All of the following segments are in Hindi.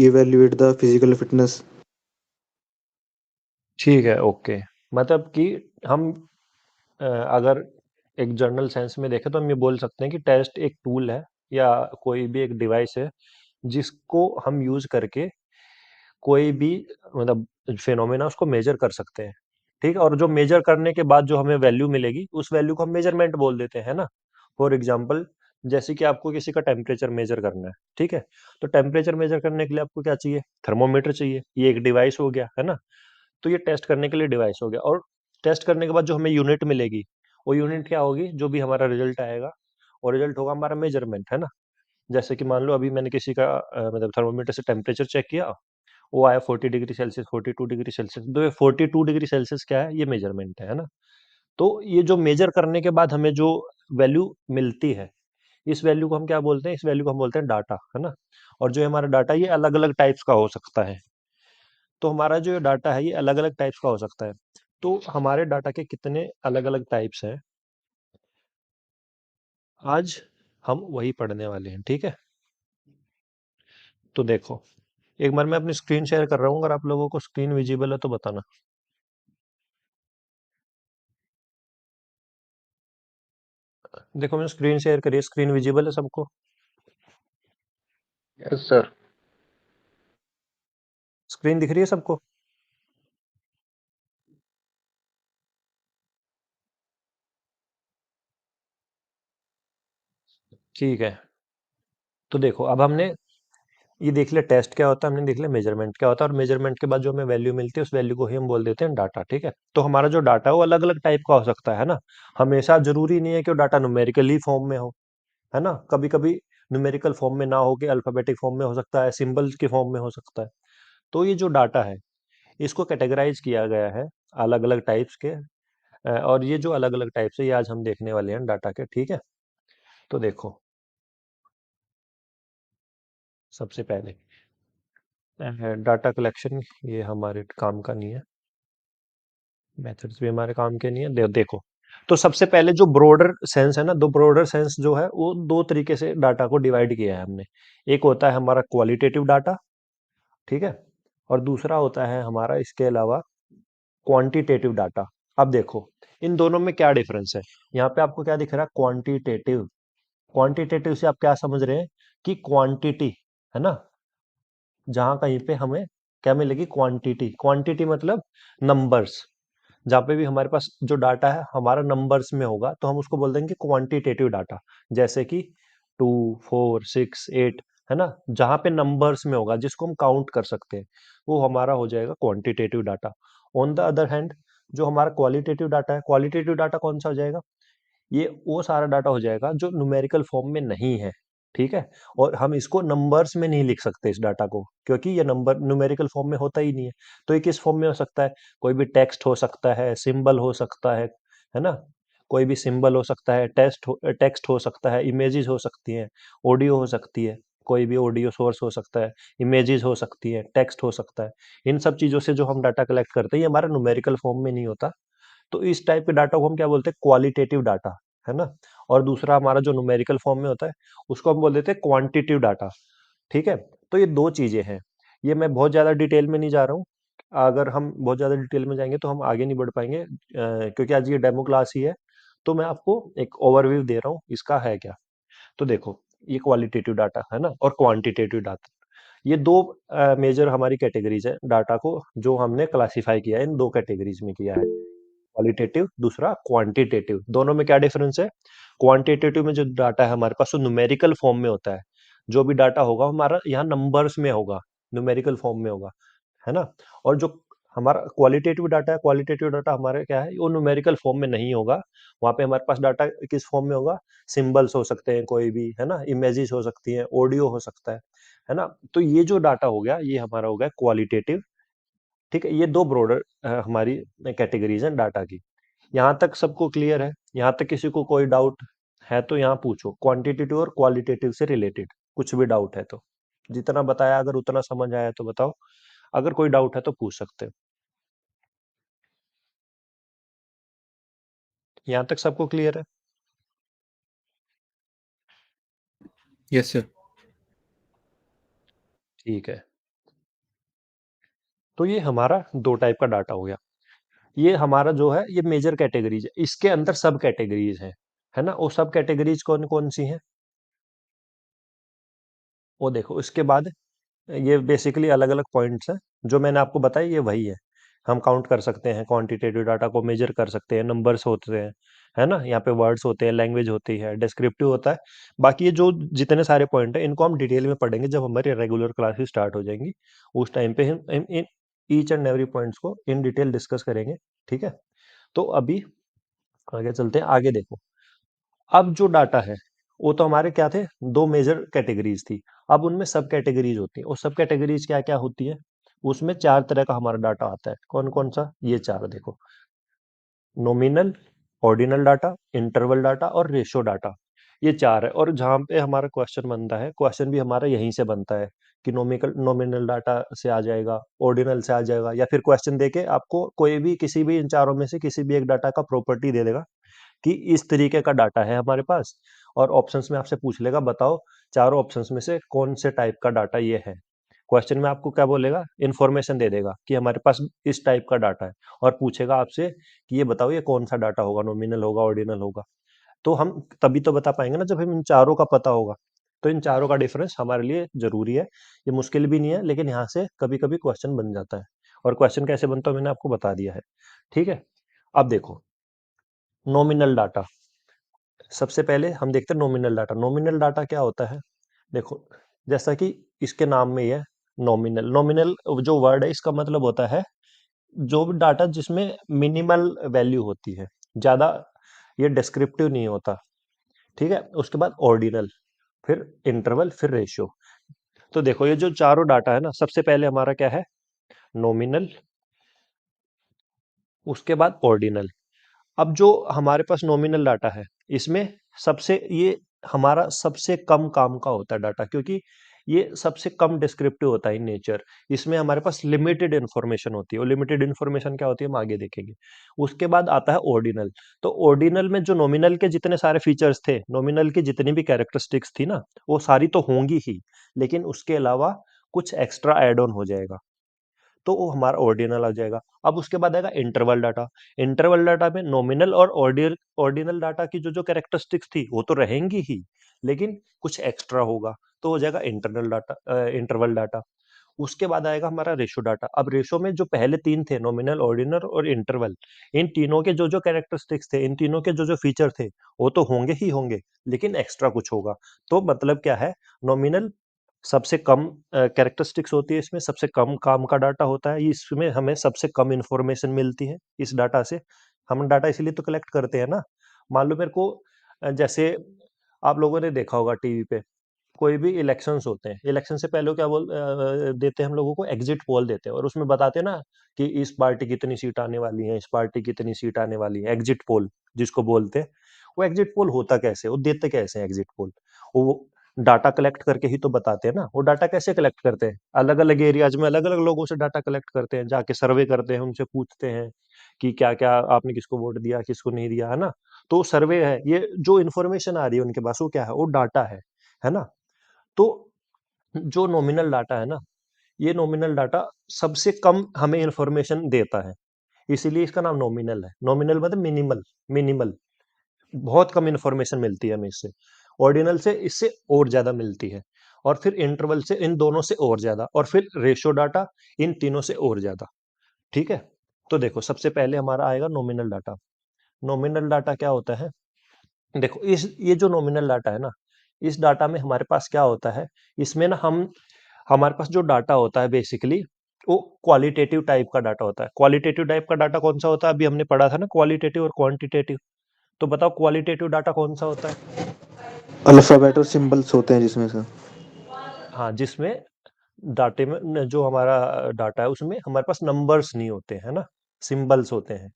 evaluate the physical fitness. ठीक है, ओके। मतलब कि हम अगर एक जनरल सेंस में देखें तो हम ये बोल सकते हैं कि टेस्ट एक टूल है या कोई भी एक डिवाइस है जिसको हम यूज करके कोई भी मतलब फिनोमेना उसको मेजर कर सकते हैं। ठीक है, और जो मेजर करने के बाद जो हमें वैल्यू मिलेगी उस वैल्यू को हम मेजरमेंट बोल देते हैं, है ना। फॉर एग्जाम्पल, जैसे कि आपको किसी का टेम्परेचर मेजर करना है, ठीक है, तो टेम्परेचर मेजर करने के लिए आपको क्या चाहिए? थर्मोमीटर चाहिए। ये एक डिवाइस हो गया, है ना। तो ये टेस्ट करने के लिए डिवाइस हो गया, और टेस्ट करने के बाद जो हमें यूनिट मिलेगी वो यूनिट क्या होगी? जो भी हमारा रिजल्ट आएगा और रिजल्ट होगा हमारा मेजरमेंट, है ना। जैसे कि मान लो अभी मैंने किसी का मतलब थर्मोमीटर से टेम्परेचर चेक किया, वो आया 40 डिग्री सेल्सियस, 42 डिग्री सेल्सियस। तो ये 42 डिग्री सेल्सियस क्या है? ये मेजरमेंट है ना। तो ये जो मेजर करने के बाद हमें जो वैल्यू मिलती है, इस वैल्यू को हम क्या बोलते हैं? इस वैल्यू को हम बोलते हैं डाटा, है ना। और जो हमारा डाटा ये अलग अलग टाइप्स का हो सकता है। तो हमारा जो डाटा है ये अलग अलग टाइप्स का हो सकता है। तो हमारे डाटा के कितने अलग अलग टाइप्स हैं, आज हम वही पढ़ने वाले हैं, ठीक है। तो देखो, एक बार मैं अपनी स्क्रीन शेयर कर रहा हूँ, अगर आप लोगों को स्क्रीन विजिबल है तो बताना। देखो, मैंने स्क्रीन शेयर करी है, स्क्रीन विजिबल है सबको? Yes, sir. स्क्रीन दिख रही है सबको? ठीक है। तो देखो, अब हमने ये देख लिया टेस्ट क्या होता है, हमने देख लिया मेजरमेंट क्या होता है, और मेजरमेंट के बाद जो हमें वैल्यू मिलती है उस वैल्यू को ही हम बोल देते हैं डाटा, ठीक है। तो हमारा जो डाटा है वो अलग अलग टाइप का हो सकता है ना। हमेशा जरूरी नहीं है कि वो डाटा न्यूमेरिकली फॉर्म में हो, है ना। कभी कभी न्यूमेरिकल फॉर्म में ना हो के अल्फाबेटिक फॉर्म में हो सकता है, सिंबल्स के फॉर्म में हो सकता है। तो ये जो डाटा है इसको कैटेगराइज किया गया है अलग अलग टाइप्स के। और ये जो अलग अलग टाइप्स है ये आज हम देखने वाले हैं डाटा के, ठीक है। तो देखो, सबसे पहले डाटा कलेक्शन, ये हमारे काम का नहीं है। मेथड्स भी हमारे काम के नहीं है। देखो, तो सबसे पहले जो ब्रॉडर सेंस है ना, दो ब्रॉडर सेंस जो है वो दो तरीके से डाटा को डिवाइड किया है हमने। एक होता है हमारा क्वालिटेटिव डाटा, ठीक है, और दूसरा होता है हमारा इसके अलावा क्वांटिटेटिव डाटा। अब देखो, इन दोनों में क्या डिफरेंस है? यहाँ पे आपको क्या दिख रहा है? क्वांटिटेटिव। क्वांटिटेटिव से आप क्या समझ रहे हैं? कि क्वांटिटी, है ना। जहां कहीं पे हमें क्या मिलेगी? क्वांटिटी। क्वांटिटी मतलब नंबर्स। जहाँ पे भी हमारे पास जो डाटा है हमारा नंबर्स में होगा तो हम उसको बोल देंगे क्वांटिटेटिव डाटा। जैसे कि 2, 4, 6, 8, है ना। जहाँ पे नंबर्स में होगा जिसको हम काउंट कर सकते हैं वो हमारा हो जाएगा quantitative data. On the other hand, जो हमारा क्वालिटेटिव डाटा है, क्वालिटेटिव डाटा कौन सा हो जाएगा? ये वो सारा डाटा हो जाएगा जो न्यूमेरिकल फॉर्म में नहीं है, ठीक है। और हम इसको नंबर्स में नहीं लिख सकते इस डाटा को, क्योंकि ये नंबर न्यूमेरिकल फॉर्म में होता ही नहीं है। तो ये किस फॉर्म में हो सकता है? कोई भी टेक्स्ट हो सकता है, सिंबल हो सकता है ना। कोई भी सिंबल हो सकता है, टेक्स्ट हो सकता है, इमेजेस हो सकती हैं, ऑडियो हो सकती है, कोई भी ऑडियो सोर्स हो सकता है, इमेजेस हो सकती है, टेक्स्ट हो सकता है। इन सब चीजों से जो हम डाटा कलेक्ट करते हैं ये हमारा न्यूमेरिकल फॉर्म में नहीं होता। तो इस टाइप के डाटा को हम क्या बोलते हैं? क्वालिटेटिव डाटा, है ना। और दूसरा हमारा जो न्यूमेरिकल फॉर्म में होता है उसको हम बोल देते हैं क्वांटिटिव डाटा, ठीक है। तो ये दो चीजें हैं। ये मैं बहुत ज्यादा डिटेल में नहीं जा रहा हूँ। अगर हम बहुत ज्यादा डिटेल में जाएंगे तो हम आगे नहीं बढ़ पाएंगे, क्योंकि आज ये डेमो क्लास ही है। तो मैं आपको एक ओवरव्यू दे रहा हूँ इसका है क्या। तो देखो, ये क्वालिटेटिव डाटा है ना, और क्वांटिटेटिव डाटा, ये दो मेजर हमारी कैटेगरीज है डाटा को जो हमने क्लासिफाई किया है, इन दो कैटेगरीज में किया है। क्वालिटेटिव, दूसरा क्वांटिटेटिव। दोनों में क्या डिफरेंस है? क्वांटिटेटिव में जो डाटा है हमारे पास वो न्यूमेरिकल फॉर्म में होता है। जो भी डाटा होगा हमारा यहाँ नंबर्स में होगा, न्यूमेरिकल फॉर्म में होगा, है ना। और जो हमारा क्वालिटेटिव डाटा है, क्वालिटेटिव डाटा हमारे क्या है? वो न्यूमेरिकल फॉर्म में नहीं होगा। वहां पे हमारे पास डाटा किस फॉर्म में होगा? सिंबल्स हो सकते हैं कोई भी, है ना, इमेजेस हो सकती हैं, ऑडियो हो सकता है ना। तो ये जो डाटा हो गया ये हमारा हो गया क्वालिटेटिव, ठीक है। ये दो ब्रॉडर हमारी कैटेगरीज हैं डाटा की। यहाँ तक सबको क्लियर है? यहाँ तक किसी को कोई डाउट है तो यहाँ पूछो, क्वांटिटेटिव और क्वालिटेटिव से रिलेटेड कुछ भी डाउट है तो। जितना बताया अगर उतना समझ आया तो बताओ, अगर कोई डाउट है तो पूछ सकते हो। यहाँ तक सबको क्लियर है? Yes, sir. ठीक है। तो ये हमारा दो टाइप का डाटा हो गया। ये हमारा जो है ये मेजर कैटेगरीज है, इसके अंदर सब कैटेगरीज हैं, है ना। वो सब कैटेगरीज कौन कौन सी हैं वो देखो। इसके बाद ये बेसिकली अलग अलग पॉइंट्स हैं जो मैंने आपको बताया, ये वही है। हम काउंट कर सकते हैं, क्वांटिटेटिव डाटा को मेजर कर सकते हैं, नंबर्स होते हैं, है ना। यहाँ पे वर्ड्स होते हैं, लैंग्वेज होती है, डिस्क्रिप्टिव होता है। बाकी ये जो जितने सारे पॉइंट है इनको हम डिटेल में पढ़ेंगे जब हमारी रेगुलर क्लासेस स्टार्ट हो जाएंगी। उस टाइम पे हम in each and every points को इन डिटेल डिस्कस करेंगे, ठीक है। तो अभी आगे चलते हैं। आगे देखो, अब जो डाटा है वो तो हमारे क्या थे, दो मेजर कैटेगरीज थी। अब उनमें सब कैटेगरीज होती है, और सब कैटेगरीज क्या क्या होती है, उसमें चार तरह का हमारा डाटा आता है। कौन कौन सा, ये चार देखो। Nominal, ordinal data, interval data और रेशो डाटा, ये चार है। और जहाँ पे हमारा क्वेश्चन बनता है, क्वेश्चन भी हमारा यहीं से बनता है कि नॉमिनल डाटा से आ जाएगा, ऑर्डिनल से आ जाएगा, या फिर क्वेश्चन देके आपको कोई भी किसी भी इन चारों में से किसी भी एक डाटा का प्रॉपर्टी दे देगा कि इस तरीके का डाटा है हमारे पास, और ऑप्शंस में आपसे पूछ लेगा बताओ चारों ऑप्शंस में से कौन से टाइप का डाटा ये है। क्वेश्चन में आपको क्या बोलेगा, इन्फॉर्मेशन दे देगा कि हमारे पास इस टाइप का डाटा है, और पूछेगा आपसे कि ये बताओ ये कौन सा डाटा होगा, नॉमिनल होगा, ऑर्डिनल होगा। तो हम तभी तो बता पाएंगे ना जब हम इन चारों का पता होगा। तो इन चारों का डिफरेंस हमारे लिए जरूरी है। ये मुश्किल भी नहीं है, लेकिन यहाँ से कभी कभी क्वेश्चन बन जाता है, और क्वेश्चन कैसे बनता है मैंने आपको बता दिया है, ठीक है। अब देखो, नॉमिनल डाटा। सबसे पहले हम देखते हैं नॉमिनल डाटा। नॉमिनल डाटा क्या होता है, देखो जैसा कि इसके नाम में ही है, नॉमिनल। नॉमिनल जो वर्ड है इसका मतलब होता है जो भी डाटा जिसमें मिनिमल वैल्यू होती है, ज्यादा ये डिस्क्रिप्टिव नहीं होता, ठीक है। उसके बाद ऑर्डिनल, फिर इंटरवल, फिर रेशियो। तो देखो ये जो चारों डाटा है ना, सबसे पहले हमारा क्या है, नॉमिनल, उसके बाद ऑर्डिनल। अब जो हमारे पास नॉमिनल डाटा है, इसमें सबसे ये हमारा सबसे कम काम का होता है डाटा, क्योंकि ये सबसे कम डिस्क्रिप्टिव होता है इन नेचर। इसमें हमारे पास लिमिटेड इन्फॉर्मेशन होती है, और लिमिटेड इन्फॉर्मेशन क्या होती है हम आगे देखेंगे। उसके बाद आता है ऑर्डिनल। तो ऑर्डिनल में जो नॉमिनल के जितने सारे फीचर्स थे, नॉमिनल की जितनी भी कैरेक्टरिस्टिक्स थी ना, वो सारी तो होंगी ही, लेकिन उसके अलावा कुछ एक्स्ट्रा एड ऑन हो जाएगा, तो वो हमारा ऑर्डिनल आ जाएगा। अब उसके बाद आएगा इंटरवल डाटा। इंटरवल डाटा में नॉमिनल और ऑर्डिनल डाटा की जो जो कैरेक्टरिस्टिक्स थी वो तो रहेंगी ही, लेकिन कुछ एक्स्ट्रा होगा, तो हो जाएगा इंटरनल डाटा, इंटरवल डाटा। उसके बाद आएगा हमारा रेशो डाटा। अब रेशो में जो पहले तीन थे, नॉमिनल, ऑर्डिनल और इंटरवल, इन तीनों के जो जो कैरेक्टरिस्टिक्स थे, इन तीनों के जो जो फीचर थे, वो तो होंगे ही होंगे, लेकिन एक्स्ट्रा कुछ होगा। तो मतलब क्या है, नॉमिनल सबसे कम कैरेक्टरिस्टिक्स होती है, इसमें सबसे कम काम का डाटा होता है, इसमें हमें सबसे कम इंफॉर्मेशन मिलती है इस डाटा से। हम डाटा इसलिए तो कलेक्ट करते हैं ना। मान लो मेरे को जैसे आप लोगों ने देखा होगा टीवी पे, कोई भी इलेक्शंस होते हैं, इलेक्शन से पहले क्या देते हैं हम लोगों को, एग्जिट पोल देते हैं, और उसमें बताते हैं ना कि इस पार्टी की इतनी सीट आने वाली है, इस पार्टी की इतनी सीट आने वाली है, एग्जिट पोल जिसको बोलते हैं। वो एग्जिट पोल होता कैसे, वो देते कैसे हैं एग्जिट पोल, वो डाटा कलेक्ट करके ही तो बताते हैं ना। वो डाटा कैसे कलेक्ट करते हैं, अलग अलग एरियाज में अलग अलग लोगों से डाटा कलेक्ट करते हैं, जाके सर्वे करते हैं, उनसे पूछते हैं कि क्या क्या आपने किसको वोट दिया, किसको नहीं दिया, है ना। तो सर्वे है, ये जो इन्फॉर्मेशन आ रही है उनके पास वो क्या है, वो डाटा है ना। तो जो नॉमिनल डाटा है ना, ये नॉमिनल डाटा सबसे कम हमें इंफॉर्मेशन देता है, इसीलिए इसका नाम नॉमिनल है। नॉमिनल मतलब मिनिमल, मिनिमल, बहुत कम इंफॉर्मेशन मिलती है हमें इससे। ऑर्डिनल से इससे और ज्यादा मिलती है, और फिर इंटरवल से इन दोनों से और ज्यादा, और फिर रेशो डाटा इन तीनों से और ज्यादा, ठीक है। तो देखो सबसे पहले हमारा आएगा नॉमिनल डाटा। नॉमिनल डाटा क्या होता है, देखो इस ये जो नॉमिनल डाटा है ना, इस डाटा में हमारे पास क्या होता है, इसमें ना हम हमारे पास जो डाटा होता है बेसिकली वो क्वालिटेटिव टाइप का डाटा होता है। क्वालिटेटिव टाइप का डाटा कौन सा होता है, अभी हमने पढ़ा था ना क्वालिटेटिव और क्वांटिटेटिव। तो बताओ क्वालिटेटिव डाटा कौन सा होता है। अल्फ़ाबेट और सिंबल्स होते हैं जिसमें से। हाँ, जिसमें डाटे में जो हमारा डाटा है उसमें हमारे पास नंबर्स नहीं होते है ना, सिंबल्स होते हैं,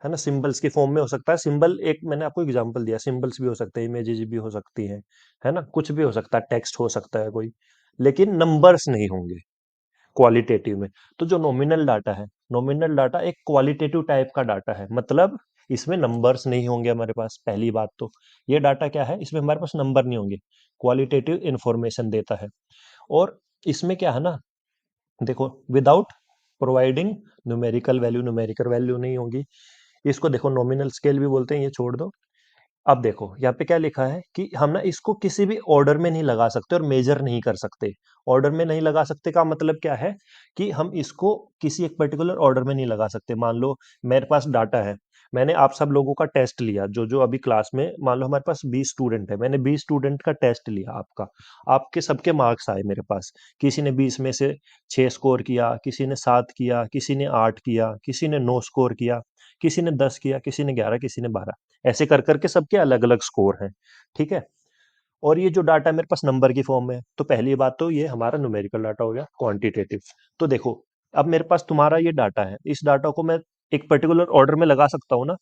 है ना। सिंबल्स की फॉर्म में हो सकता है, सिंबल एक मैंने आपको एग्जांपल दिया, सिंबल्स भी हो सकते हैं, इमेजेस भी हो सकती हैं, है ना, कुछ भी हो सकता है, टेक्स्ट हो सकता है कोई, लेकिन नंबर्स नहीं होंगे क्वालिटेटिव में। तो जो नॉमिनल डाटा है, नॉमिनल डाटा एक क्वालिटेटिव टाइप का डाटा है, मतलब इसमें नंबर्स नहीं होंगे हमारे पास। पहली बात तो ये डाटा क्या है, इसमें हमारे पास नंबर नहीं होंगे, क्वालिटेटिव इंफॉर्मेशन देता है। और इसमें क्या है ना, देखो विदाउट प्रोवाइडिंग न्यूमेरिकल वैल्यू नहीं होगी। इसको देखो नॉमिनल स्केल भी बोलते हैं, ये छोड़ दो। अब देखो यहाँ पे क्या लिखा है कि हम ना इसको किसी भी ऑर्डर में नहीं लगा सकते और मेजर नहीं कर सकते। ऑर्डर में नहीं लगा सकते का मतलब क्या है कि हम इसको किसी एक पर्टिकुलर ऑर्डर में नहीं लगा सकते। मान लो मेरे पास डाटा है, मैंने आप सब लोगों का टेस्ट लिया, जो जो अभी क्लास में, मान लो हमारे पास 20 स्टूडेंट है, मैंने 20 स्टूडेंट का टेस्ट लिया आपका, आपके सबके मार्क्स आए मेरे पास। किसी ने 20 में से 6 स्कोर किया, किसी ने 7 किया, किसी ने 8 किया, किसी ने 9 स्कोर किया, किसी ने 10 किया, किसी ने 11, किसी ने 12। ऐसे कर करके सबके अलग अलग स्कोर हैं। ठीक है। और ये जो डाटा मेरे पास नंबर की फॉर्म में है, तो पहली बात तो ये हमारा न्यूमेरिकल डाटा हो गया, क्वांटिटेटिव। तो देखो अब मेरे पास तुम्हारा ये डाटा है, इस डाटा को मैं एक पर्टिकुलर ऑर्डर में लगा सकता हूँ ना,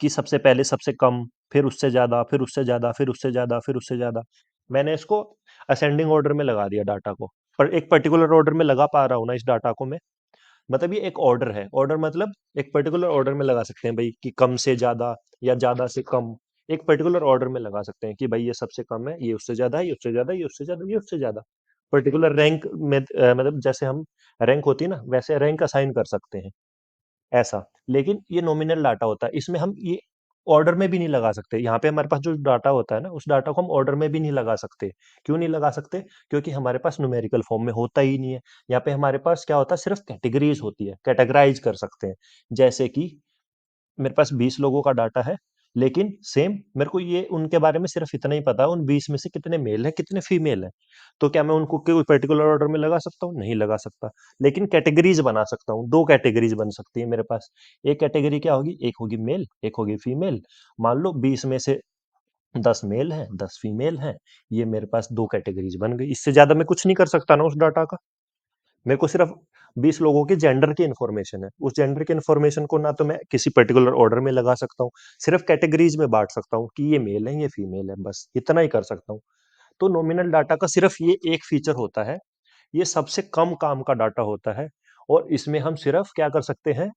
कि सबसे पहले सबसे कम, फिर उससे ज्यादा, फिर उससे ज्यादा, फिर उससे ज्यादा, फिर उससे ज्यादा। मैंने इसको असेंडिंग ऑर्डर में लगा दिया डाटा को, पर एक पर्टिकुलर ऑर्डर में लगा पा रहा हूँ ना इस डाटा को मैं। मतलब ये एक ऑर्डर है, ऑर्डर मतलब एक पर्टिकुलर ऑर्डर में लगा सकते हैं भाई, कि कम से ज्यादा या ज्यादा से कम। एक पर्टिकुलर ऑर्डर में लगा सकते हैं कि भाई ये सबसे कम है, ये उससे ज्यादा है, ये उससे ज्यादा है, ये उससे ज्यादा, ये उससे ज्यादा। पर्टिकुलर रैंक में मतलब जैसे हम रैंक होती है ना, वैसे रैंक असाइन कर सकते हैं, ऐसा। लेकिन ये नॉमिनल डाटा होता है, इसमें हम ये ऑर्डर में भी नहीं लगा सकते। यहाँ पे हमारे पास जो डाटा होता है ना, उस डाटा को हम ऑर्डर में भी नहीं लगा सकते। क्यों नहीं लगा सकते? क्योंकि हमारे पास न्यूमेरिकल फॉर्म में होता ही नहीं है। यहाँ पे हमारे पास क्या होता है, सिर्फ कैटेगरीज होती है, कैटेगराइज कर सकते हैं। जैसे कि मेरे पास 20 लोगों का डाटा है, लेकिन सेम मेरे को ये उनके बारे में सिर्फ इतना ही पता है, उन 20 में से कितने मेल है, कितने फीमेल है। तो क्या मैं उनको कोई पर्टिकुलर ऑर्डर में लगा सकता हूँ? नहीं लगा सकता। लेकिन कैटेगरीज बना सकता हूँ, 2 कैटेगरीज बन सकती है मेरे पास। एक कैटेगरी क्या होगी, एक होगी मेल, एक होगी फीमेल। मान लो 20 में से 10 मेल हैं, 10 फीमेल हैं, ये मेरे पास 2 कैटेगरीज बन गई। इससे ज्यादा मैं कुछ नहीं कर सकता ना उस डाटा का। मेरे को सिर्फ 20 लोगों के जेंडर की इन्फॉर्मेशन है, उस जेंडर की इन्फॉर्मेशन को ना तो मैं किसी पर्टिकुलर ऑर्डर में लगा सकता हूँ, सिर्फ कैटेगरीज में बांट सकता हूँ कि ये मेल है, ये फीमेल है, बस इतना ही कर सकता हूँ। तो नॉमिनल डाटा का सिर्फ ये एक फीचर होता है, ये सबसे कम काम का डाटा होता है। और इसमें हम सिर्फ क्या कर सकते हैं,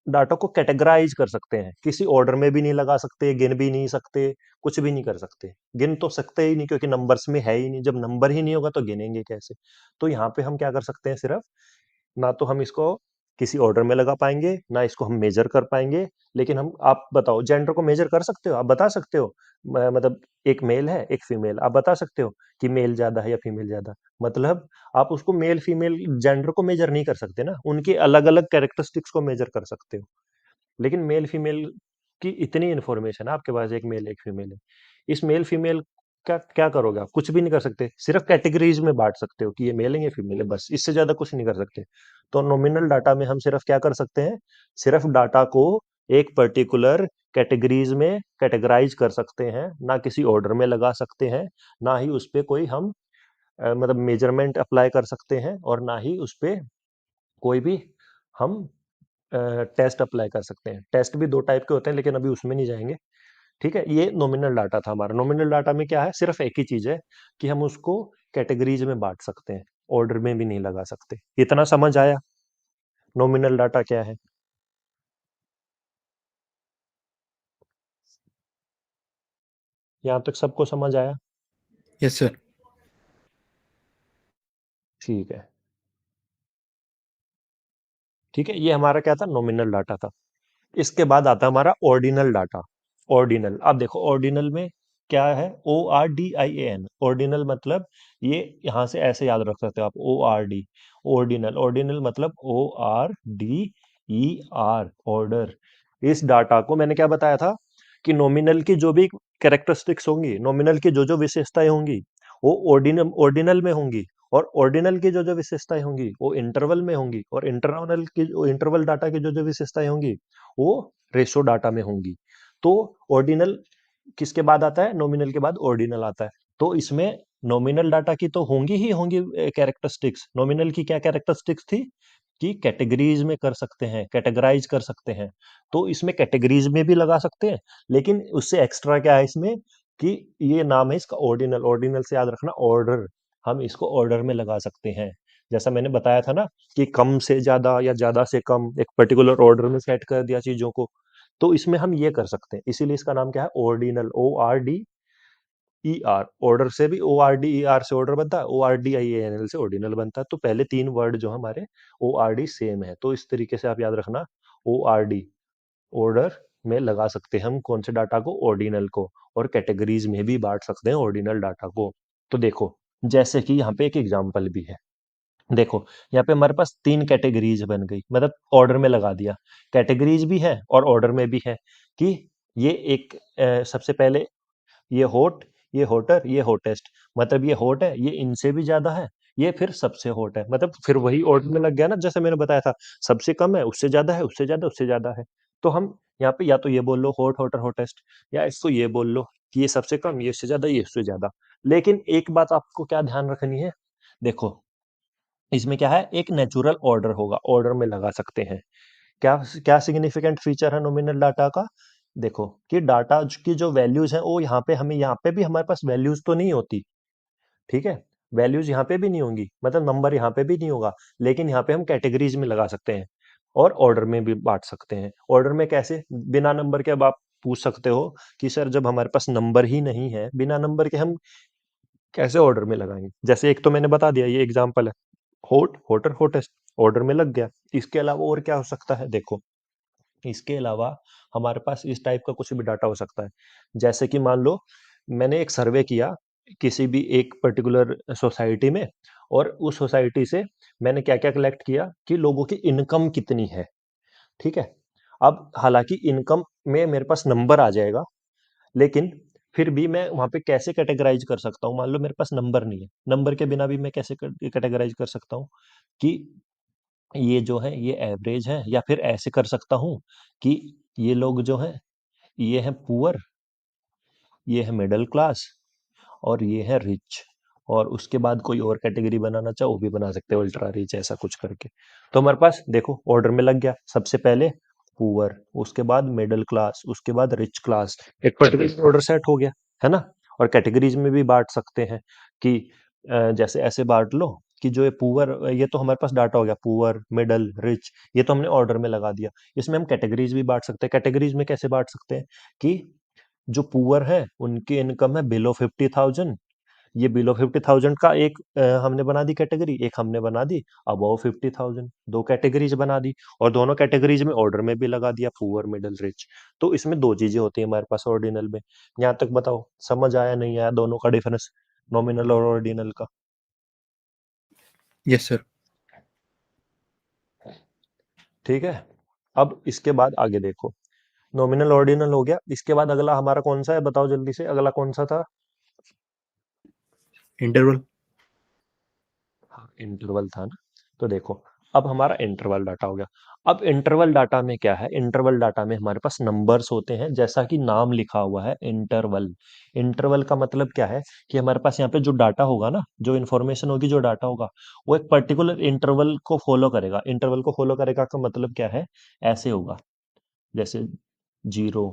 डाटा को कैटेगराइज कर सकते हैं, किसी ऑर्डर में भी नहीं लगा सकते, गिन भी नहीं सकते, कुछ भी नहीं कर सकते। गिन तो सकते ही नहीं, क्योंकि नंबर्स में है ही नहीं, जब नंबर ही नहीं होगा तो गिनेंगे कैसे। तो यहाँ पे हम क्या कर सकते हैं, सिर्फ ना तो हम इसको किसी ऑर्डर में लगा पाएंगे, ना इसको हम मेजर कर पाएंगे। लेकिन हम, आप बताओ, जेंडर को मेजर कर सकते हो? आप बता सकते हो? मतलब एक मेल है, एक फीमेल, आप बता सकते हो कि मेल ज्यादा है या फीमेल ज्यादा? मतलब आप उसको मेल फीमेल जेंडर को मेजर नहीं कर सकते ना, उनकी अलग अलग कैरेक्टरिस्टिक्स को मेजर कर सकते हो। लेकिन मेल फीमेल की इतनी इन्फॉर्मेशन है आपके पास, एक मेल एक फीमेल है, इस मेल फीमेल का क्या करोगे? आप कुछ भी नहीं कर सकते, सिर्फ कैटेगरीज में बांट सकते हो कि ये मेल है, ये फीमेल है, बस इससे ज्यादा कुछ नहीं कर सकते। तो नॉमिनल डाटा में हम सिर्फ क्या कर सकते हैं, सिर्फ डाटा को एक पर्टिकुलर कैटेगरीज में कैटेगराइज कर सकते हैं, ना किसी ऑर्डर में लगा सकते हैं, ना ही उस पे कोई हम मतलब मेजरमेंट अप्लाई कर सकते हैं, और ना ही उस पे कोई भी हम टेस्ट अप्लाई कर सकते हैं। टेस्ट भी 2 टाइप के होते हैं, लेकिन अभी उसमें नहीं जाएंगे। ठीक है, ये नॉमिनल डाटा था हमारा। नॉमिनल डाटा में क्या है, सिर्फ एक ही चीज है कि हम उसको कैटेगरीज में बांट सकते हैं, ऑर्डर में भी नहीं लगा सकते। इतना समझ आया नॉमिनल डाटा क्या है? यहाँ तक सबको समझ आया? Yes sir. ठीक है। ठीक है, ये हमारा क्या था, नॉमिनल डाटा था। इसके बाद आता है हमारा ऑर्डिनल डाटा। ऑर्डिनल, अब देखो ऑर्डिनल में क्या है, ORDIAN। ऑर्डिनल मतलब, ये यहां से ऐसे याद रख सकते हो आप, ORD। ऑर्डिनल, ऑर्डिनल मतलब ORDER, ऑर्डर। इस डाटा को मैंने क्या बताया था कि नॉमिनल की जो भी कैरेक्टरिस्टिक्स होंगी, नॉमिनल की जो जो विशेषताएं होंगी, वो ऑर्डिनल ऑर्डिनल में होंगी। और ऑर्डिनल की जो जो विशेषताएं होंगी वो इंटरवल में होंगी, और इंटरवल डाटा की जो जो विशेषताएं होंगी वो रेशो डाटा में होंगी। तो ऑर्डिनल किसके बाद आता है, नॉमिनल के बाद ऑर्डिनल आता है। तो इसमें नॉमिनल डाटा की तो होंगी ही होंगी कैरेक्टरिस्टिक्स। नॉमिनल की क्या कैरेक्टरिस्टिक्स थी कि कैटेगरीज में कर सकते हैं, कैटेगराइज कर सकते हैं। तो इसमें कैटेगरीज में भी लगा सकते हैं, लेकिन उससे एक्स्ट्रा क्या है इसमें, कि ये नाम है इसका ऑर्डिनल। ऑर्डिनल से याद रखना, ऑर्डर। हम इसको ऑर्डर में लगा सकते हैं। जैसा मैंने बताया था ना, कि कम से ज्यादा या ज्यादा से कम, एक पर्टिकुलर ऑर्डर में सेट कर दिया चीजों को। तो इसमें हम ये कर सकते हैं, इसीलिए इसका नाम क्या है, ordinal, ORD। E R, order से भी O R D E R से ऑर्डर बनता है, O R D I A N L से ऑर्डिनल बनता है। तो पहले 3 वर्ड जो हमारे ओ आर डी सेम है, तो इस तरीके से आप याद रखना, ओ आर डी ऑर्डर में लगा सकते हैं हम कौन से डाटा को, ऑर्डिनल को, और कैटेगरीज में भी बांट सकते हैं ऑर्डिनल डाटा को। तो देखो, जैसे कि यहाँ पे एक एग्जांपल भी है, देखो यहाँ पे हमारे पास 3 कैटेगरीज बन गई, मतलब ऑर्डर में लगा दिया, कैटेगरीज भी है और ऑर्डर में भी है, कि ये एक सबसे पहले ये हॉट, ये हॉटर, ये हॉटेस्ट, मतलब ये हॉट है, ये इनसे भी ज्यादा है, ये फिर सबसे हॉट है, मतलब फिर वही ऑर्डर में लग गया ना, जैसे मैंने बताया था, सबसे कम है, उससे ज्यादा है, उससे ज्यादा, उससे ज्यादा है। तो हम यहाँ पे या तो ये बोल लो हॉट, हॉटर, हॉटेस्ट, या इसको ये बोल लो कि ये सबसे कम, ये इससे ज्यादा, ये इससे ज्यादा। लेकिन एक बात आपको क्या ध्यान रखनी है, देखो इसमें क्या है, एक नेचुरल ऑर्डर होगा, ऑर्डर में लगा सकते हैं। क्या क्या सिग्निफिकेंट फीचर है नॉमिनल डाटा का, देखो कि डाटा की जो वैल्यूज है वो यहाँ पे, हमें यहाँ पे भी हमारे पास वैल्यूज तो नहीं होती, ठीक है, वैल्यूज यहाँ पे भी नहीं होंगी, मतलब नंबर यहाँ पे भी नहीं होगा, लेकिन यहाँ पे हम कैटेगरीज में लगा सकते हैं और ऑर्डर में भी बांट सकते हैं। ऑर्डर में कैसे, बिना नंबर के, अब आप पूछ सकते हो कि सर जब हमारे पास नंबर ही नहीं है, बिना नंबर के हम कैसे ऑर्डर में लगाएंगे। जैसे एक तो मैंने बता दिया, ये एग्जाम्पल है, हॉट, हॉटर, हॉटेस्ट, ऑर्डर में लग गया। इसके अलावा और क्या हो सकता है, देखो इसके अलावा हमारे पास इस टाइप का कुछ भी डाटा हो सकता है, जैसे कि मान लो मैंने एक सर्वे किया किसी भी एक पर्टिकुलर सोसाइटी में, और उस सोसाइटी से मैंने क्या क्या कलेक्ट किया कि लोगों की इनकम कितनी है, ठीक है। अब हालांकि इनकम में मेरे पास नंबर आ जाएगा, लेकिन फिर भी मैं वहां पे कैसे कैटेगराइज कर सकता हूँ, मान लो मेरे पास नंबर नहीं है, नंबर के बिना भी मैं कैसे कैटेगराइज कर सकता हूँ कि ये जो है ये एवरेज है, या फिर ऐसे कर सकता हूँ कि ये लोग जो है ये है पुअर, ये है मिडिल क्लास, और ये है रिच, और उसके बाद कोई और कैटेगरी बनाना चाहो वो भी बना सकते हो, अल्ट्रा रिच, ऐसा कुछ करके। तो हमारे पास देखो ऑर्डर में लग गया, सबसे पहले पुअर, उसके बाद मिडिल क्लास, उसके बाद रिच क्लास, एक पर्टिकुलर ऑर्डर सेट हो गया, है ना। और कैटेगरीज में भी बांट सकते हैं कि जैसे ऐसे बांट लो कि जो ये पुअर, ये तो हमारे पास डाटा हो गया, पुअर, मिडल, रिच, ये तो हमने ऑर्डर में लगा दिया। इसमें हम कैटेगरीज भी बांट सकते हैं। कैटेगरीज में कैसे बांट सकते हैं कि जो पुअर है उनकी इनकम है बिलो 50,000, ये बिलो 50,000 का एक हमने बना दी कैटेगरी, एक हमने बना दी अबव 50,000, दो कैटेगरीज बना दी, और दोनों कैटेगरीज में ऑर्डर में भी लगा दिया पुअर, मिडिल, रिच। तो इसमें दो चीजें होती है हमारे पास ऑर्डिनल में। यहाँ तक बताओ समझ आया नहीं आया दोनों का डिफरेंस, नॉमिनल और ऑर्डिनल का। Yes sir. ठीक है, अब इसके बाद आगे देखो, नॉमिनल ऑर्डिनल हो गया, इसके बाद अगला हमारा कौन सा है, बताओ जल्दी से, अगला कौन सा था। इंटरवल। हाँ इंटरवल था ना। तो देखो अब हमारा इंटरवल डाटा हो गया। अब इंटरवल डाटा में क्या है, इंटरवल डाटा में हमारे पास नंबर्स होते हैं, जैसा कि नाम लिखा हुआ है इंटरवल। इंटरवल का मतलब क्या है कि हमारे पास यहाँ पे जो डाटा होगा ना, जो इन्फॉर्मेशन होगी, जो डाटा होगा, वो एक पर्टिकुलर इंटरवल को फॉलो करेगा। इंटरवल को फॉलो करेगा का मतलब क्या है, ऐसे होगा, जैसे 0,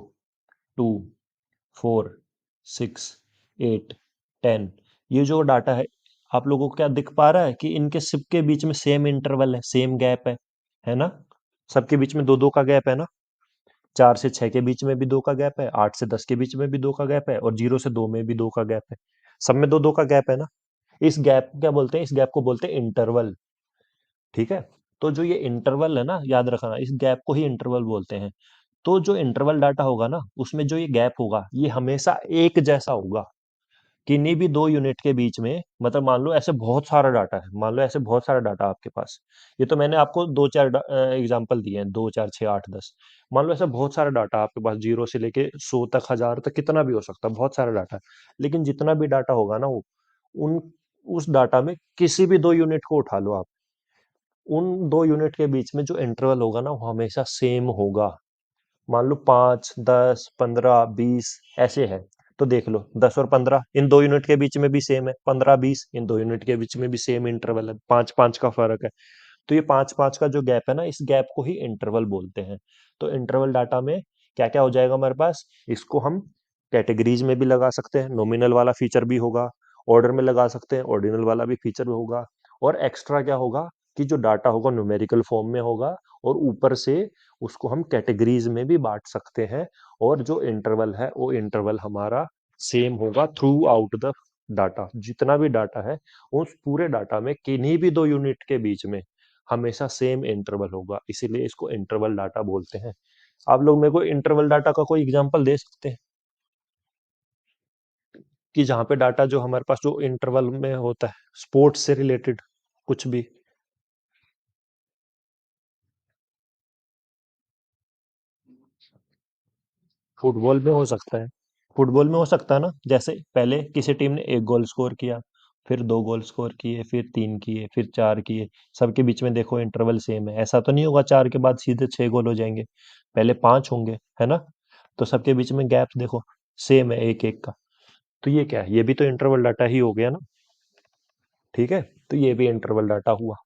2, 4, 6, 8, 10, ये जो डाटा है, आप लोगों को क्या दिख पा रहा है कि इनके सबके बीच में सेम इंटरवल है, सेम गैप है ना। सबके बीच में दो दो का गैप है ना, 4 से 6 के बीच में भी 2 का गैप है, 8 से 10 के बीच में भी 2 का गैप है, और 0 से 2 में भी 2 का गैप है। सब में दो दो का गैप है ना। इस गैप को क्या बोलते हैं, इस गैप को बोलते हैं इंटरवल, ठीक है। तो जो ये इंटरवल है ना, याद रखना, इस गैप को ही इंटरवल बोलते हैं। तो जो इंटरवल डाटा होगा ना, उसमें जो ये गैप होगा ये हमेशा एक जैसा होगा, किन्हीं भी दो यूनिट के बीच में। मतलब मान लो ऐसे बहुत सारा डाटा है, मान लो ऐसे बहुत सारा डाटा आपके पास, ये तो मैंने आपको दो चार एग्जांपल दिए हैं, 2, 4, 6, 8, 10। मान लो ऐसा बहुत सारा डाटा आपके पास, 0 से लेके 100 तक, 1000 तक, कितना भी हो सकता है, बहुत सारा डाटा। लेकिन जितना भी डाटा होगा ना, वो उन उस डाटा में किसी भी दो यूनिट को उठा लो आप, उन दो यूनिट के बीच में जो इंटरवल होगा ना, वो हमेशा सेम होगा। मान लो 5, 10, 15, 20 ऐसे है, तो देख लो 10 और 15 इन दो यूनिट के बीच में भी सेम है, 15, 20 इन दो यूनिट के बीच में भी सेम इंटरवल है, 5, 5 का फर्क है। तो ये 5, 5 का जो गैप है ना, इस गैप को ही इंटरवल बोलते हैं। तो इंटरवल डाटा में क्या क्या हो जाएगा हमारे पास, इसको हम कैटेगरीज में भी लगा सकते हैं, नॉमिनल वाला फीचर भी होगा, ऑर्डर में लगा सकते हैं, ऑर्डिनल वाला भी फीचर होगा, और एक्स्ट्रा क्या होगा कि जो डाटा होगा न्यूमेरिकल फॉर्म में होगा, और ऊपर से उसको हम कैटेगरीज में भी बांट सकते हैं, और जो इंटरवल है वो इंटरवल हमारा सेम होगा थ्रू आउट द डाटा। जितना भी डाटा है उस पूरे डाटा में किन्हीं भी दो यूनिट के बीच में हमेशा सेम इंटरवल होगा, इसीलिए इसको इंटरवल डाटा बोलते हैं। आप लोग मेरे को इंटरवल डाटा का कोई एग्जांपल दे सकते हैं कि जहां पे डाटा जो हमारे पास जो इंटरवल में होता है स्पोर्ट्स से रिलेटेड कुछ भी? फुटबॉल में हो सकता है। फुटबॉल में हो सकता है ना, जैसे पहले किसी टीम ने एक गोल स्कोर किया, फिर दो गोल स्कोर किए, फिर तीन किए, फिर चार किए, सबके बीच में देखो इंटरवल सेम है। ऐसा तो नहीं होगा चार के बाद सीधे छह गोल हो जाएंगे, पहले पांच होंगे, है ना? तो सबके बीच में गैप देखो सेम है एक एक का। तो ये क्या है? ये भी तो इंटरवल डाटा ही हो गया ना। ठीक है, तो ये भी इंटरवल डाटा हुआ।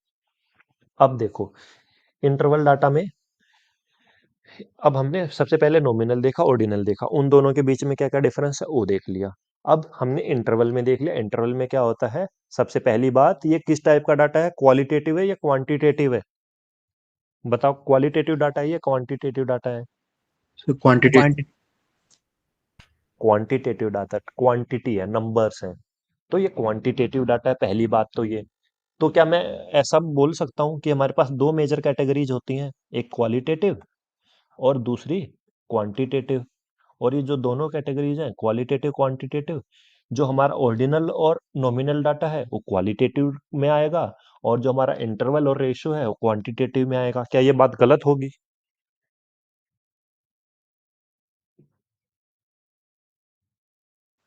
अब देखो इंटरवल डाटा में, अब हमने सबसे पहले नॉमिनल देखा, ऑर्डिनल देखा, उन दोनों के बीच में क्या क्या डिफरेंस है वो देख लिया। अब हमने इंटरवल में देख लिया, इंटरवल में क्या होता है। सबसे पहली बात, ये किस टाइप का डाटा है, क्वालिटेटिव है या क्वांटिटेटिव है? बताओ, क्वालिटेटिव डाटा है या क्वांटिटेटिव डाटा है? Sir quantity. Quantity. Quantitative data quantity है, नंबर्स है, तो ये क्वांटिटेटिव डाटा है, पहली बात तो ये। तो क्या मैं ऐसा बोल सकता हूँ कि हमारे पास दो मेजर कैटेगरीज होती हैं, एक क्वालिटेटिव और दूसरी क्वांटिटेटिव? और ये जो दोनों कैटेगरीज हैं, क्वालिटेटिव क्वांटिटेटिव, जो हमारा ऑर्डिनल और नॉमिनल डाटा है वो क्वालिटेटिव में आएगा, और जो हमारा इंटरवल और रेशियो है वो क्वांटिटेटिव में आएगा। क्या ये बात गलत होगी?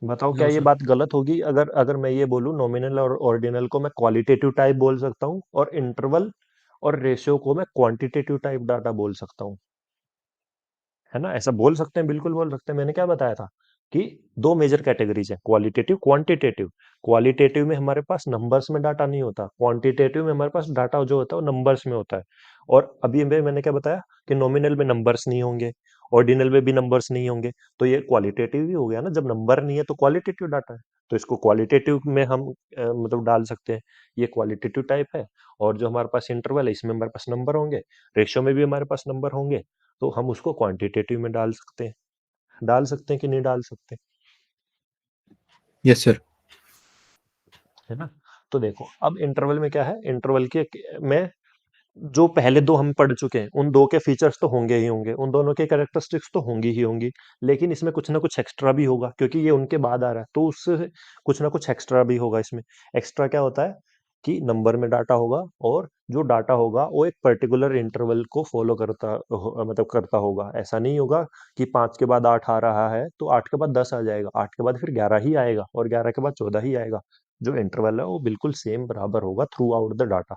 बताओ, क्या नो ये सर। बात गलत होगी अगर अगर मैं ये बोलूं नॉमिनल और ऑर्डिनल को मैं क्वालिटेटिव टाइप बोल सकता हूँ और इंटरवल और रेशियो को मैं क्वांटिटेटिव टाइप डाटा बोल सकता हूँ? है ना, ऐसा बोल सकते हैं, बिल्कुल बोल सकते हैं। मैंने क्या बताया था कि दो मेजर कैटेगरीज है, क्वालिटेटिव क्वांटिटेटिव। क्वालिटेटिव में हमारे पास नंबर्स में डाटा नहीं होता, क्वांटिटेटिव में हमारे पास डाटा जो होता है वो नंबर्स में होता है। और अभी मैंने क्या बताया कि नॉमिनल में नंबर्स नहीं होंगे, ऑर्डिनल में भी नंबर्स नहीं होंगे, तो ये क्वालिटेटिव ही हो गया ना। जब नंबर नहीं है तो क्वालिटेटिव डाटा है, तो इसको क्वालिटेटिव में हम मतलब डाल सकते हैं, ये क्वालिटेटिव टाइप है। और जो हमारे पास इंटरवल है इसमें हमारे पास नंबर होंगे, रेशियो में भी हमारे पास नंबर होंगे, तो हम उसको क्वांटिटेटिव में डाल सकते हैं कि नहीं डाल सकते? Yes sir. है ना? तो देखो अब इंटरवल में क्या है, इंटरवल के में जो पहले दो हम पढ़ चुके हैं उन दो के फीचर्स तो होंगे ही होंगे, उन दोनों के कैरेक्टरिस्टिक्स तो होंगी ही होंगी, लेकिन इसमें कुछ ना कुछ एक्स्ट्रा भी होगा क्योंकि ये उनके बाद आ रहा है, तो उससे कुछ ना कुछ एक्स्ट्रा भी होगा इसमें। एक्स्ट्रा क्या होता है कि नंबर में डाटा होगा, और जो डाटा होगा वो एक पर्टिकुलर इंटरवल को फॉलो मतलब करता होगा। ऐसा नहीं होगा कि 5 के बाद 8 आ रहा है तो 8 के बाद 10 आ जाएगा, 8 के बाद फिर 11 ही आएगा और 11 के बाद 14 ही आएगा। जो इंटरवल है वो बिल्कुल सेम बराबर होगा थ्रू आउट द डाटा।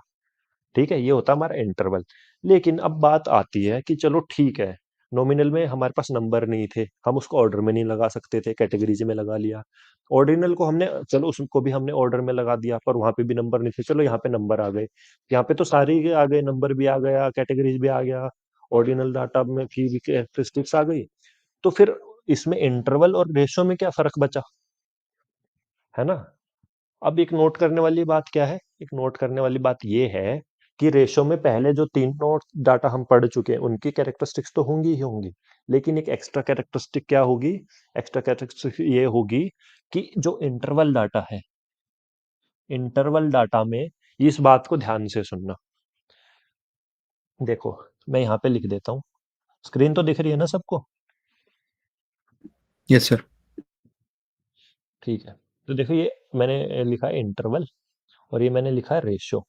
ठीक है, ये होता है हमारा इंटरवल। लेकिन अब बात आती है कि चलो ठीक है, नॉमिनल में हमारे पास नंबर नहीं थे, हम उसको ऑर्डर में नहीं लगा सकते थे, कैटेगरीज में लगा लिया। ऑर्डिनल को हमने, चलो उसको भी हमने ऑर्डर में लगा दिया, पर वहां पे भी नंबर नहीं थे, चलो यहाँ पे नंबर आ गए, यहाँ पे तो सारे ही आ गए, नंबर भी आ गया, कैटेगरीज भी आ गया, ऑर्डिनल डाटा में की भी कैरेक्टरिस्टिक्स आ गई। तो फिर इसमें इंटरवल और रेशियो में क्या फर्क बचा? है ना? अब एक नोट करने वाली बात क्या है, एक नोट करने वाली बात ये है कि रेशो में पहले जो तीन नोट डाटा हम पढ़ चुके हैं उनकी कैरेक्टरिस्टिक्स तो होंगी ही होंगी, लेकिन एक एक्स्ट्रा कैरेक्टरिस्टिक क्या होगी? एक्स्ट्रा कैरेक्टरिस्टिक ये होगी कि जो इंटरवल डाटा है, इंटरवल डाटा में, इस बात को ध्यान से सुनना। देखो मैं यहाँ पे लिख देता हूँ, स्क्रीन तो दिख रही है ना सबको? Yes sir. ठीक है, तो देखो ये मैंने लिखा है इंटरवल और ये मैंने लिखा है रेशियो।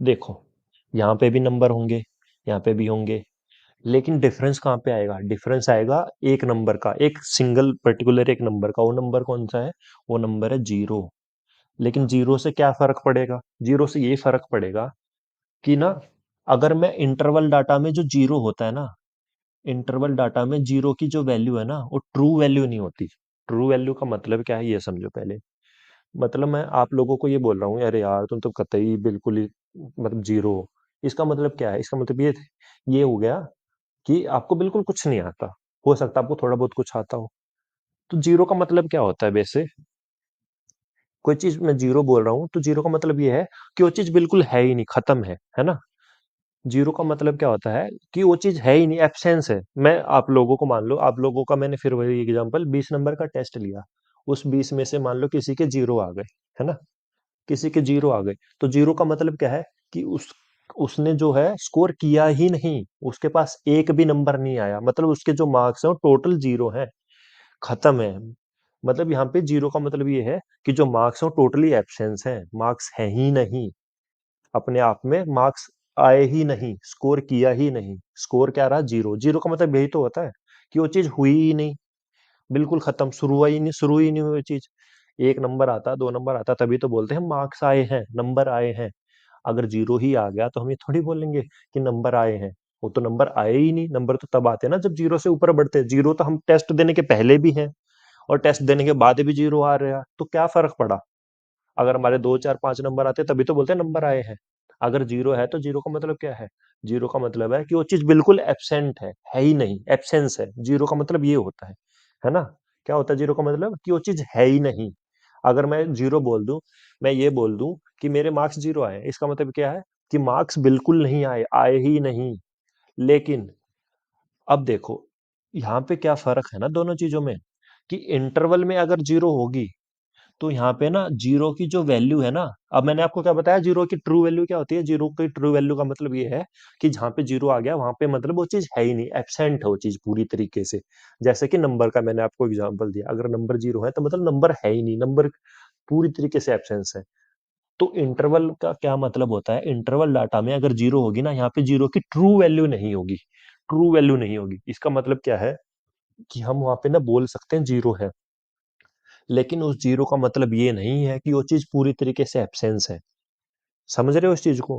देखो यहाँ पे भी नंबर होंगे, यहाँ पे भी होंगे, लेकिन डिफरेंस कहाँ पे आएगा? डिफरेंस आएगा एक नंबर का, एक सिंगल पर्टिकुलर एक नंबर का। वो नंबर कौन सा है? वो नंबर है जीरो। लेकिन जीरो से क्या फर्क पड़ेगा? जीरो से ये फर्क पड़ेगा कि ना, अगर मैं इंटरवल डाटा में जो जीरो होता है ना, इंटरवल डाटा में जीरो की जो वैल्यू है ना वो ट्रू वैल्यू नहीं होती। ट्रू वैल्यू का मतलब क्या है ये समझो पहले। मतलब मैं आप लोगों को ये बोल रहा हूँ, अरे यार तुम तो कतई बिल्कुल ही मतलब जीरो हो। इसका मतलब क्या है? इसका मतलब ये हो गया कि आपको बिल्कुल कुछ नहीं आता। हो सकता है आपको थोड़ा बहुत कुछ आता हो। तो जीरो का मतलब क्या होता है वैसे? कोई चीज मैं जीरो बोल रहा हूँ तो जीरो का मतलब ये है कि वो चीज बिल्कुल है ही नहीं, खत्म है ना? जीरो का मतलब क्या होता है कि वो चीज है ही नहीं, एब्सेंस है। मैं आप लोगों को मान लो, आप लोगों का मैंने फिर वही एग्जांपल 20 नंबर का टेस्ट लिया, उस 20 में से मान लो किसी के जीरो आ गए, है ना, किसी के जीरो आ गए, तो जीरो का मतलब क्या है कि उसने जो है स्कोर किया ही नहीं, उसके पास एक भी नंबर नहीं आया, मतलब उसके जो मार्क्स हैं वो टोटल जीरो है, खत्म है। मतलब यहाँ पे जीरो का मतलब ये है कि जो मार्क्स हैं वो टोटली एब्सेंस है, मार्क्स है ही नहीं, अपने आप में मार्क्स आए ही नहीं, स्कोर किया ही नहीं, स्कोर क्या रहा, जीरो। जीरो का मतलब यही तो होता है कि वो चीज हुई ही नहीं, बिल्कुल खत्म, शुरू ही नहीं हुई वो चीज। एक नंबर आता, दो नंबर आता, तभी तो बोलते हैं मार्क्स आए हैं, नंबर आए हैं। अगर जीरो ही आ गया तो हम ये थोड़ी बोलेंगे कि नंबर आए हैं, वो तो नंबर आए ही नहीं। नंबर तो तब आते हैं ना जब जीरो से ऊपर बढ़ते हैं। जीरो तो हम टेस्ट देने के पहले भी हैं और टेस्ट देने के बाद भी जीरो आ रहा है, तो क्या फर्क पड़ा? अगर हमारे दो चार पांच नंबर आते तभी तो बोलते हैं नंबर आए हैं। अगर जीरो है तो जीरो का मतलब क्या है? जीरो का मतलब है कि वो चीज बिल्कुल एब्सेंट है ही नहीं, एब्सेंस है। जीरो का मतलब ये होता है ना? क्या होता है जीरो का मतलब? कि वो चीज है ही नहीं। अगर मैं जीरो बोल दूं, मैं ये बोल दूं कि मेरे मार्क्स जीरो आए, इसका मतलब क्या है? कि मार्क्स बिल्कुल नहीं आए, आए ही नहीं। लेकिन अब देखो, यहाँ पे क्या फर्क है ना दोनों चीजों में, कि इंटरवल में अगर जीरो होगी तो यहाँ पे ना जीरो की जो वैल्यू है ना, अब मैंने आपको क्या बताया, जीरो की ट्रू वैल्यू क्या होती है? जीरो की ट्रू वैल्यू का मतलब ये है कि जहाँ पे जीरो आ गया वहां पे मतलब वो चीज है ही नहीं, एब्सेंट है वो चीज पूरी तरीके से। जैसे कि नंबर का मैंने आपको एग्जांपल दिया, अगर नंबर जीरो है तो मतलब नंबर है ही नहीं, नंबर पूरी तरीके से एब्सेंस है। तो इंटरवल का क्या मतलब होता है? इंटरवल डाटा में अगर जीरो होगी ना, यहाँ पे जीरो की ट्रू वैल्यू नहीं होगी, ट्रू वैल्यू नहीं होगी। इसका मतलब क्या है कि हम वहां पे ना बोल सकते हैं जीरो है, लेकिन उस जीरो का मतलब ये नहीं है कि वो चीज पूरी तरीके से एब्सेंस है। समझ रहे हो इस चीज को?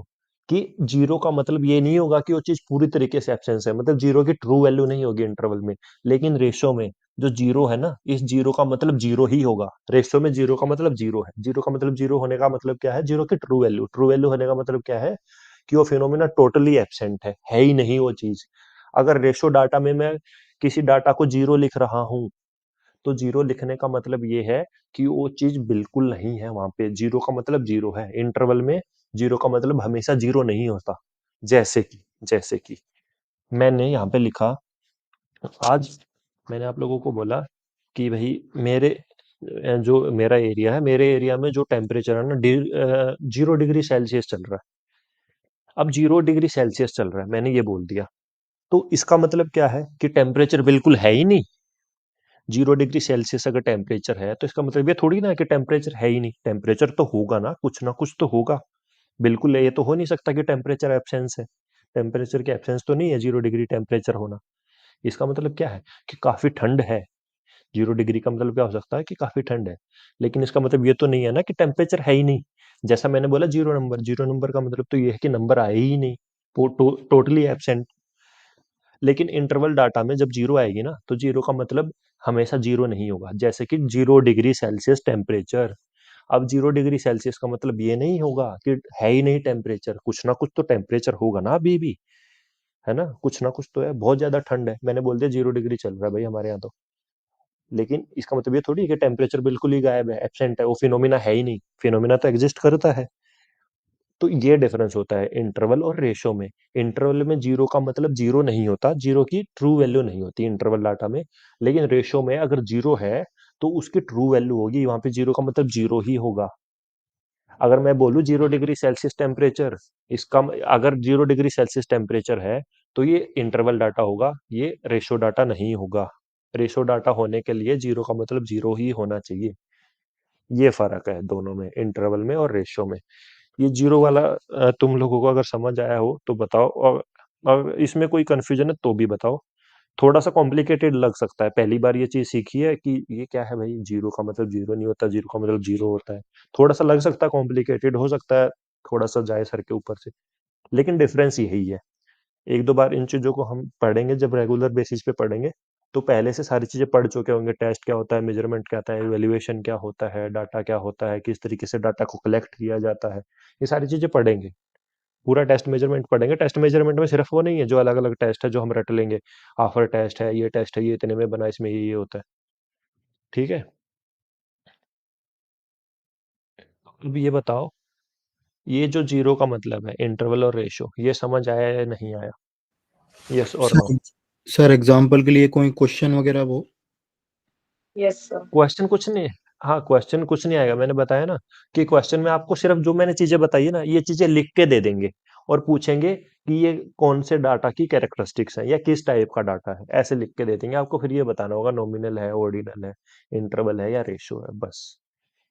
कि जीरो का मतलब ये नहीं होगा कि वो चीज पूरी तरीके से एब्सेंस है, मतलब जीरो की ट्रू वैल्यू नहीं होगी इंटरवल में। लेकिन रेशो में जो जीरो है ना, इस जीरो का मतलब जीरो ही होगा। रेशो में जीरो का मतलब जीरो है। जीरो का मतलब जीरो होने का मतलब क्या है? जीरो की ट्रू वैल्यू। ट्रू वैल्यू होने का मतलब क्या है? कि वो फिनोमिना टोटली एब्सेंट है ही नहीं वो चीज। अगर रेशो डाटा में मैं किसी डाटा को जीरो लिख रहा हूं, तो जीरो लिखने का मतलब ये है कि वो चीज बिल्कुल नहीं है वहां पे। जीरो का मतलब जीरो है इंटरवल में, जीरो का मतलब हमेशा जीरो नहीं होता। जैसे कि मैंने यहाँ पे लिखा, आज मैंने आप लोगों को बोला कि भाई मेरे जो मेरा एरिया है, मेरे एरिया में जो टेम्परेचर है ना, 0 डिग्री सेल्सियस चल रहा है। अब 0 डिग्री सेल्सियस चल रहा है, मैंने ये बोल दिया, तो इसका मतलब क्या है? कि टेम्परेचर बिल्कुल है ही नहीं। 0 डिग्री सेल्सियस अगर टेम्परेचर है तो इसका मतलब ये थोड़ी ना है कि टेम्परेचर है ही नहीं, टेम्परेचर तो होगा ना कुछ तो होगा। बिल्कुल ये तो हो नहीं सकता कि टेम्परेचर एब्सेंस है। टेम्परेचर की एब्सेंस तो नहीं है 0 डिग्री टेम्परेचर होना। इसका मतलब क्या है? कि काफी ठंड है। 0 डिग्री का मतलब क्या हो सकता है? कि काफी ठंड है। लेकिन इसका मतलब ये तो नहीं है ना कि टेम्परेचर है ही नहीं। जैसा मैंने बोला, जीरो नंबर का मतलब तो ये है कि नंबर आए ही नहीं, टोटली एब्सेंट। लेकिन इंटरवल डाटा में जब जीरो आएगी ना, तो जीरो का मतलब हमेशा जीरो नहीं होगा। जैसे कि 0 डिग्री सेल्सियस टेम्परेचर। अब 0 डिग्री सेल्सियस का मतलब ये नहीं होगा कि है ही नहीं टेम्परेचर, कुछ ना कुछ तो टेम्परेचर होगा ना अभी भी, है ना? कुछ ना कुछ तो है। बहुत ज्यादा ठंड है, मैंने बोल दिया 0 डिग्री चल रहा है भाई हमारे यहाँ तो। लेकिन इसका मतलब ये थोड़ी है कि टेम्परेचर बिल्कुल ही गायब है, एब्सेंट है, वो फिनोमिना है ही नहीं। फिनोमिना तो एग्जिस्ट करता है। तो ये डिफरेंस होता है इंटरवल और रेशो में। इंटरवल में जीरो का मतलब जीरो नहीं होता, जीरो की ट्रू वैल्यू नहीं होती इंटरवल डाटा में। लेकिन रेशो में अगर जीरो है तो उसकी ट्रू वैल्यू होगी, वहां पे जीरो का मतलब जीरो ही होगा। अगर मैं बोलूं 0 डिग्री सेल्सियस टेम्परेचर, इसका अगर 0 डिग्री सेल्सियस टेम्परेचर है तो ये इंटरवल डाटा होगा, ये रेशो डाटा नहीं होगा। रेशो डाटा होने के लिए जीरो का मतलब जीरो ही होना चाहिए। ये फर्क है दोनों में, इंटरवल में और रेशो में। ये जीरो वाला तुम लोगों को अगर समझ आया हो तो बताओ, और इसमें कोई कंफ्यूजन है तो भी बताओ। थोड़ा सा कॉम्प्लिकेटेड लग सकता है, पहली बार ये चीज सीखी है कि ये क्या है भाई, जीरो का मतलब जीरो नहीं होता, जीरो का मतलब जीरो होता है। थोड़ा सा लग सकता है कॉम्प्लिकेटेड, हो सकता है थोड़ा सा जाए सर के ऊपर से, लेकिन डिफरेंस यही है। एक दो बार इन चीजों को हम पढ़ेंगे, जब रेगुलर बेसिस पे पढ़ेंगे तो पहले से सारी चीजें पढ़ चुके होंगे। टेस्ट क्या होता है, मेजरमेंट क्या होता है, इवेल्युएशन क्या होता है, डाटा क्या होता है, किस तरीके से डाटा को कलेक्ट किया जाता है, ये सारी चीजें पढ़ेंगे। पूरा टेस्ट मेजरमेंट पढ़ेंगे। टेस्ट मेजरमेंट में सिर्फ वो नहीं है जो अलग अलग टेस्ट है जो हम रट लेंगे, आफर टेस्ट है, ये टेस्ट है, ये इतने में बना, इसमें ये होता है। ठीक है? अब ये बताओ ये जो जीरो का मतलब है इंटरवल और रेशो, ये समझ आया या नहीं आया? यस और नो? सर सर एग्जाम्पल के लिए कोई क्वेश्चन वगैरह वो? Yes sir. क्वेश्चन कुछ नहीं। हाँ, क्वेश्चन कुछ नहीं आएगा, मैंने बताया ना कि क्वेश्चन में आपको सिर्फ जो मैंने चीजें बताई है ना, ये चीजें लिख के दे देंगे और पूछेंगे कि ये कौन से डाटा की कैरेक्टरिस्टिक्स है या किस टाइप का डाटा है, ऐसे लिख के दे देंगे आपको। फिर ये बताना होगा नॉमिनल है, ऑर्डिनल है, इंटरवल है या रेशियो है, बस।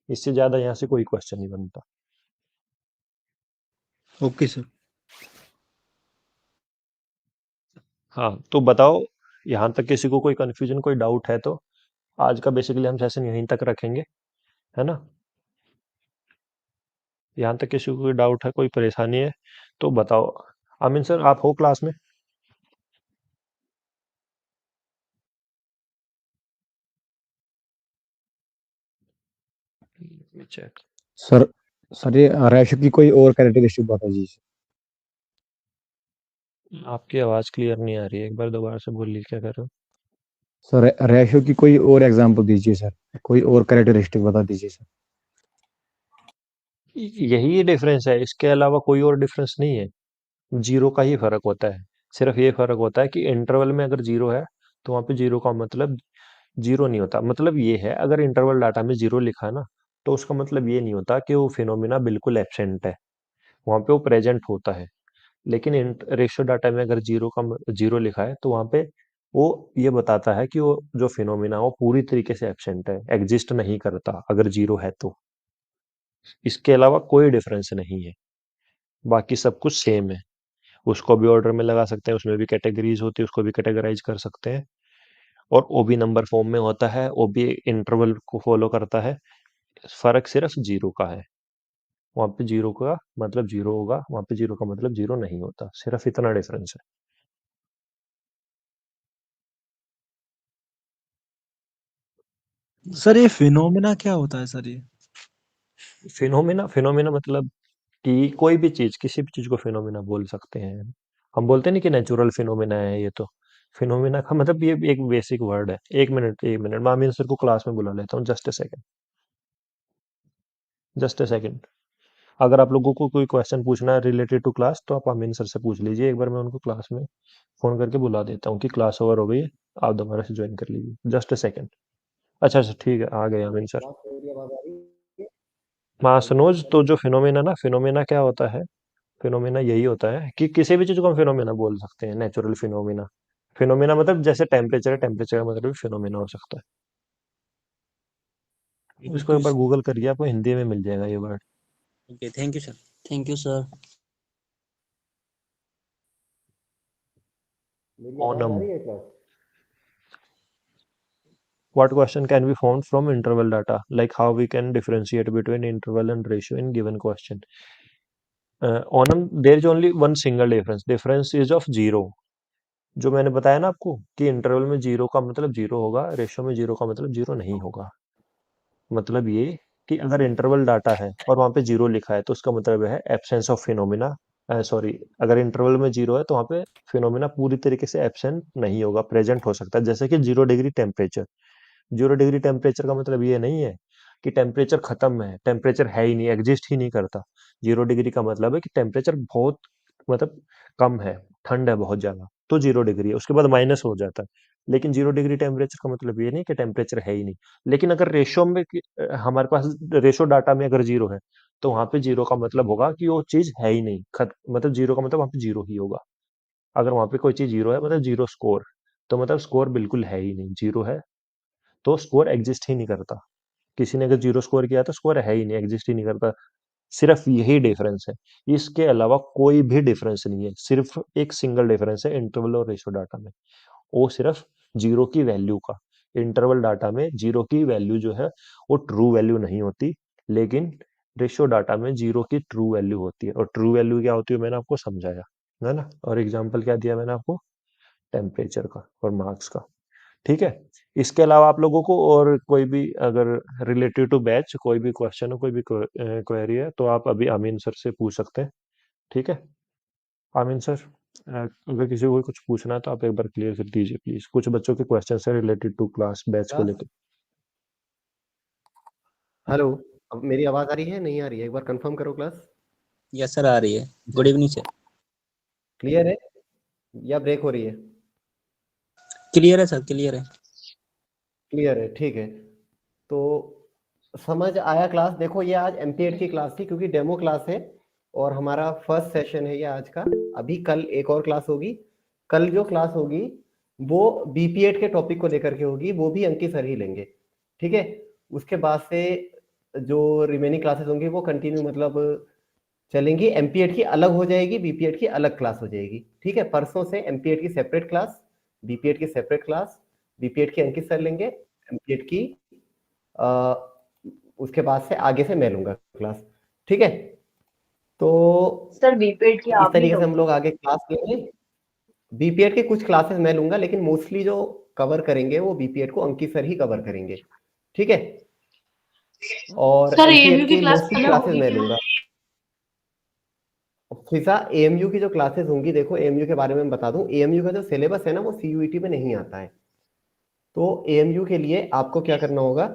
इससे ज्यादा यहाँ से कोई क्वेश्चन नहीं बनता। Okay sir. हाँ, तो बताओ, यहाँ तक किसी को कोई कंफ्यूजन, कोई डाउट है तो? आज का बेसिकली हम सेशन यहीं तक रखेंगे, है ना? यहाँ तक किसी को कोई डाउट है, कोई परेशानी है तो बताओ। आमिन सर, आप हो क्लास में? चेक। सर सर ये रेशो की कोई और कैरेक्टरिस्टिक बता दीजिए। आपकी आवाज क्लियर नहीं आ रही है, एक बार दोबारा से बोलिए, क्या कर रहे हो? सर रेशो की कोई और एग्जांपल दीजिए सर, कोई और कैरेक्टरिस्टिक बता दीजिए सर। यही डिफरेंस है, इसके अलावा कोई और डिफरेंस नहीं है। जीरो का ही फर्क होता है। सिर्फ ये फर्क होता है कि इंटरवल में अगर जीरो है तो वहां पे जीरो का मतलब जीरो नहीं होता। मतलब ये है, अगर इंटरवल डाटा में जीरो लिखा है ना, तो उसका मतलब ये नहीं होता कि वो फिनोमिना बिल्कुल एब्सेंट है, वहां पे वो प्रेजेंट होता है। लेकिन रेशियो डाटा में अगर जीरो लिखा है तो वहां पे वो ये बताता है कि वो जो फिनोमिना वो पूरी तरीके से एब्सेंट है, एग्जिस्ट नहीं करता अगर जीरो है तो। इसके अलावा कोई डिफरेंस नहीं है, बाकी सब कुछ सेम है। उसको भी ऑर्डर में लगा सकते हैं, उसमें भी कैटेगरीज होती है, उसको भी कैटेगराइज कर सकते हैं। और वो भी नंबर फॉर्म में होता है, वो भी इंटरवल को फॉलो करता है। फर्क सिर्फ जीरो का है, वहां पे जीरो का मतलब जीरो होगा, वहां पे जीरो का मतलब जीरो नहीं होता, सिर्फ इतना डिफरेंस है। सर ये फिनोमिना क्या होता है सर ये? फिनोमिना फिनोमिना मतलब कि कोई भी चीज, किसी भी चीज को फिनोमिना बोल सकते हैं। हम बोलते नहीं कि नेचुरल फिनोमिना है ये तो। फिनोमिना का मतलब ये एक बेसिक वर्ड है। एक मिनट, एक मिनट, मैं अमीन सर को क्लास में बुला लेता हूँ, just a second, just a second. अगर आप लोगों को कोई क्वेश्चन पूछना है रिलेटेड टू क्लास तो आप अमीन सर से पूछ लीजिए। एक बार मैं उनको क्लास में फोन करके बुला देता हूँ कि क्लास ओवर हो गई है, आप दोबारा से ज्वाइन कर लीजिए, जस्ट अ सेकंड। अच्छा अच्छा, ठीक है, आ गए अमीन सर। हाँ सनोज, तो जो फिनोमिना ना, फिनोमिना क्या होता है? फिनोमिना यही होता है कि किसी भी चीज को हम फिनोमिना बोल सकते हैं, नेचुरल फिनोमिना। फिनोमिना मतलब जैसे टेम्परेचर है, टेम्परेचर का मतलब फिनोमिना हो सकता है। इसको ओके एक बार सर। गूगल करिए, आपको हिंदी में मिल जाएगा ये word. Okay, thank you sir. Thank you sir. Onam. What question can be found from interval data? Like how we can differentiate between interval and ratio in given question. Onam, there is only one single difference. Difference is of zero. जो मैंने बताया ना आपको कि इंटरवल में जीरो का मतलब जीरो होगा, रेशियो में जीरो का मतलब जीरो नहीं होगा। मतलब ये कि अगर इंटरवल डाटा है और वहां पे जीरो लिखा है तो उसका मतलब है एब्सेंस ऑफ फिनोमिना। सॉरी, अगर इंटरवल में जीरो है तो वहां पे फिनोमिना पूरी तरीके से एब्सेंट नहीं होगा, प्रेजेंट हो सकता है। जैसे कि 0 डिग्री टेम्परेचर। 0 डिग्री टेम्परेचर का मतलब ये नहीं है कि टेम्परेचर खत्म है, टेम्परेचर है ही नहीं, एग्जिस्ट ही नहीं करता। 0 डिग्री का मतलब है कि टेम्परेचर बहुत, मतलब कम है, ठंड है बहुत ज्यादा, तो 0 डिग्री है, उसके बाद माइनस हो जाता है। लेकिन 0 डिग्री टेम्परेचर का मतलब ये नहीं कि टेम्परेचर है ही नहीं। लेकिन अगर रेशो में हमारे पास रेशो डाटा में अगर जीरो है तो वहां पे जीरो का मतलब होगा कि वो चीज है ही नहीं, मतलब जीरो का मतलब वहां पे जीरो ही होगा। अगर वहां पे कोई चीज जीरो है मतलब जीरो स्कोर, तो मतलब स्कोर बिल्कुल है ही नहीं, जीरो है तो स्कोर एग्जिस्ट ही नहीं करता। किसी ने अगर जीरो स्कोर किया तो स्कोर है ही नहीं, एग्जिस्ट ही नहीं करता। सिर्फ यही डिफरेंस है, इसके अलावा कोई भी डिफरेंस नहीं है। सिर्फ एक सिंगल डिफरेंस है इंटरवल और रेशियो डाटा में, वो सिर्फ जीरो की वैल्यू का। इंटरवल डाटा में जीरो की वैल्यू जो है वो ट्रू वैल्यू नहीं होती, लेकिन रेशियो डाटा में जीरो की ट्रू वैल्यू होती है। और ट्रू वैल्यू क्या होती है मैंने आपको समझाया है ना। और एग्जाम्पल क्या दिया मैंने आपको? टेम्परेचर का और मार्क्स का। ठीक है। इसके अलावा आप लोगों को और कोई भी अगर रिलेटेड टू बैच कोई भी क्वेश्चन हो, कोई भी क्वेरी है तो आप अभी आमीन सर से पूछ सकते हैं। ठीक है आमीन सर, अगर किसी को कुछ पूछना है तो आप एक बार क्लियर कर दीजिए प्लीज। कुछ बच्चों के क्वेश्चन है रिलेटेड टू क्लास बैच को लेकर। हेलो, अब मेरी आवाज आ रही है नहीं आ रही है? एक बार कंफर्म करो क्लास। यस सर आ रही है। Good evening sir. क्लियर है या ब्रेक हो रही है? क्लियर है सर, क्लियर है। क्लियर है, ठीक है। तो समझ आया क्लास? देखो ये आज एमपीएड की क्लास थी क्योंकि डेमो क्लास है और हमारा फर्स्ट सेशन है ये आज का। अभी कल एक और क्लास होगी। कल जो क्लास होगी वो बीपीएड के टॉपिक को लेकर के होगी, वो भी अंकित सर ही लेंगे, ठीक है। उसके बाद से जो रिमेनिंग क्लासेस होंगी वो कंटिन्यू मतलब चलेंगी। एमपीएड की अलग हो जाएगी, बीपीएड की अलग क्लास हो जाएगी, ठीक है। परसों से एमपीएड की सेपरेट क्लास, बीपीएड की सेपरेट क्लास, बीपीएड की अंकित सर लेंगे, एमपीएड की उसके बाद से आगे से मैं लूंगा क्लास, ठीक है। तो सर बीपीएड की इस आप ही तरीके से हम लोगे? लोग आगे क्लास लेंगे। बीपीएड के कुछ क्लासेस मैं लूंगा, लेकिन मोस्टली जो कवर करेंगे वो बीपीएड को अंकित सर ही कवर करेंगे, ठीक है। और सर एमपीएड एएमयू की की क्लास मोस्टली पहले क्लासेस होगी मैं क्या? लूंगा। फिजा एएमयू की जो क्लासेस होंगी, देखो एएमयू के बारे में बता दूं, एएमयू का जो सिलेबस है ना वो सीयूईटी में नहीं आता है। तो एएमयू के लिए आपको क्या करना होगा,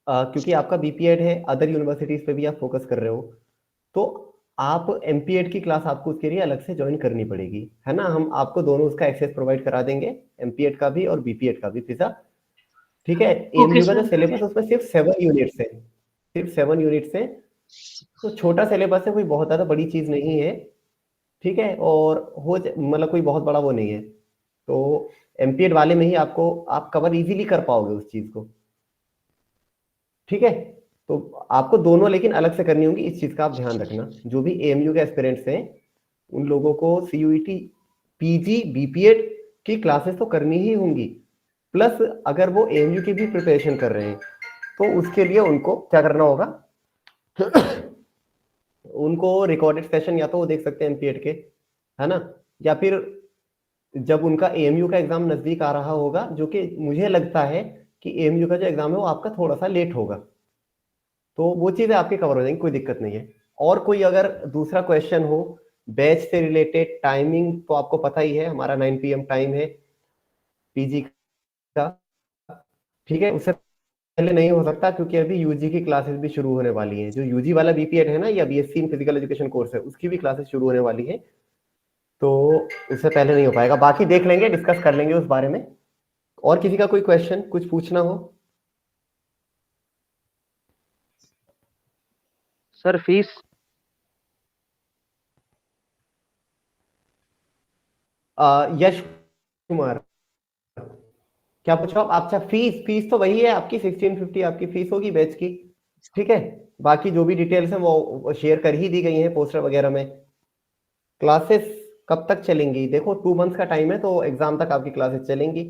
क्योंकि आपका बीपीएड है, अदर यूनिवर्सिटीज पे भी आप फोकस कर रहे हो, तो आप एमपीएड की क्लास आपको उसके लिए अलग से ज्वाइन करनी पड़ेगी, है ना। हम आपको दोनों उसका एक्सेस प्रोवाइड करा देंगे, एमपीएड का भी और बीपीएड का भी फिजा, ठीक है। एएमयू का जो सिलेबस है उसमें सिर्फ 7 यूनिट्स है, सिर्फ 7 यूनिट्स है। तो छोटा सिलेबस है, कोई बहुत ज्यादा बड़ी चीज नहीं है, ठीक है। और हो मतलब कोई बहुत बड़ा वो नहीं है। तो एमपीएड वाले में ही आपको आप कवर इजीली कर पाओगे उस चीज को, ठीक है। तो आपको दोनों लेकिन अलग से करनी होंगी, इस चीज का आप ध्यान रखना। जो भी एएमयू के एस्पिरेंट्स हैं उन लोगों को सीयूईटी पीजी बीपीएड की क्लासेस तो करनी ही होंगी, प्लस अगर वो एएमयू की भी प्रिपरेशन कर रहे हैं तो उसके लिए उनको क्या करना होगा उनको रिकॉर्डेड सेशन या तो वो देख सकते हैं एमपीएड के, है ना, या फिर जब उनका एएमयू का एग्जाम नजदीक आ रहा होगा, जो कि मुझे लगता है कि एएमयू का जो एग्जाम है वो आपका थोड़ा सा लेट होगा, तो वो चीजें आपके कवर हो जाएंगी, कोई दिक्कत नहीं है। और कोई अगर दूसरा क्वेश्चन हो बैच से रिलेटेड, टाइमिंग तो आपको पता ही है, हमारा 9 PM टाइम है पीजी का, ठीक है। उससे पहले नहीं हो सकता क्योंकि अभी यूजी की क्लासेस भी शुरू होने वाली हैं। जो यूजी वाला बीपीएड है ना या BSc in physical education course है, उसकी भी क्लासेस शुरू होने वाली है, तो उससे पहले नहीं हो पाएगा। बाकी देख लेंगे, डिस्कस कर लेंगे उस बारे में। और किसी का कोई क्वेश्चन, कुछ पूछना हो? Sir fees? यश कुमार, क्या पूछो आप? अच्छा फीस तो वही है आपकी 1650 आपकी फीस होगी बैच की, ठीक है। बाकी जो भी डिटेल्स हैं वो शेयर कर ही दी गई हैं पोस्टर वगैरह में। क्लासेस कब तक चलेंगी? देखो 2 मंथ्स का टाइम है, तो एग्जाम तक आपकी क्लासेस चलेंगी।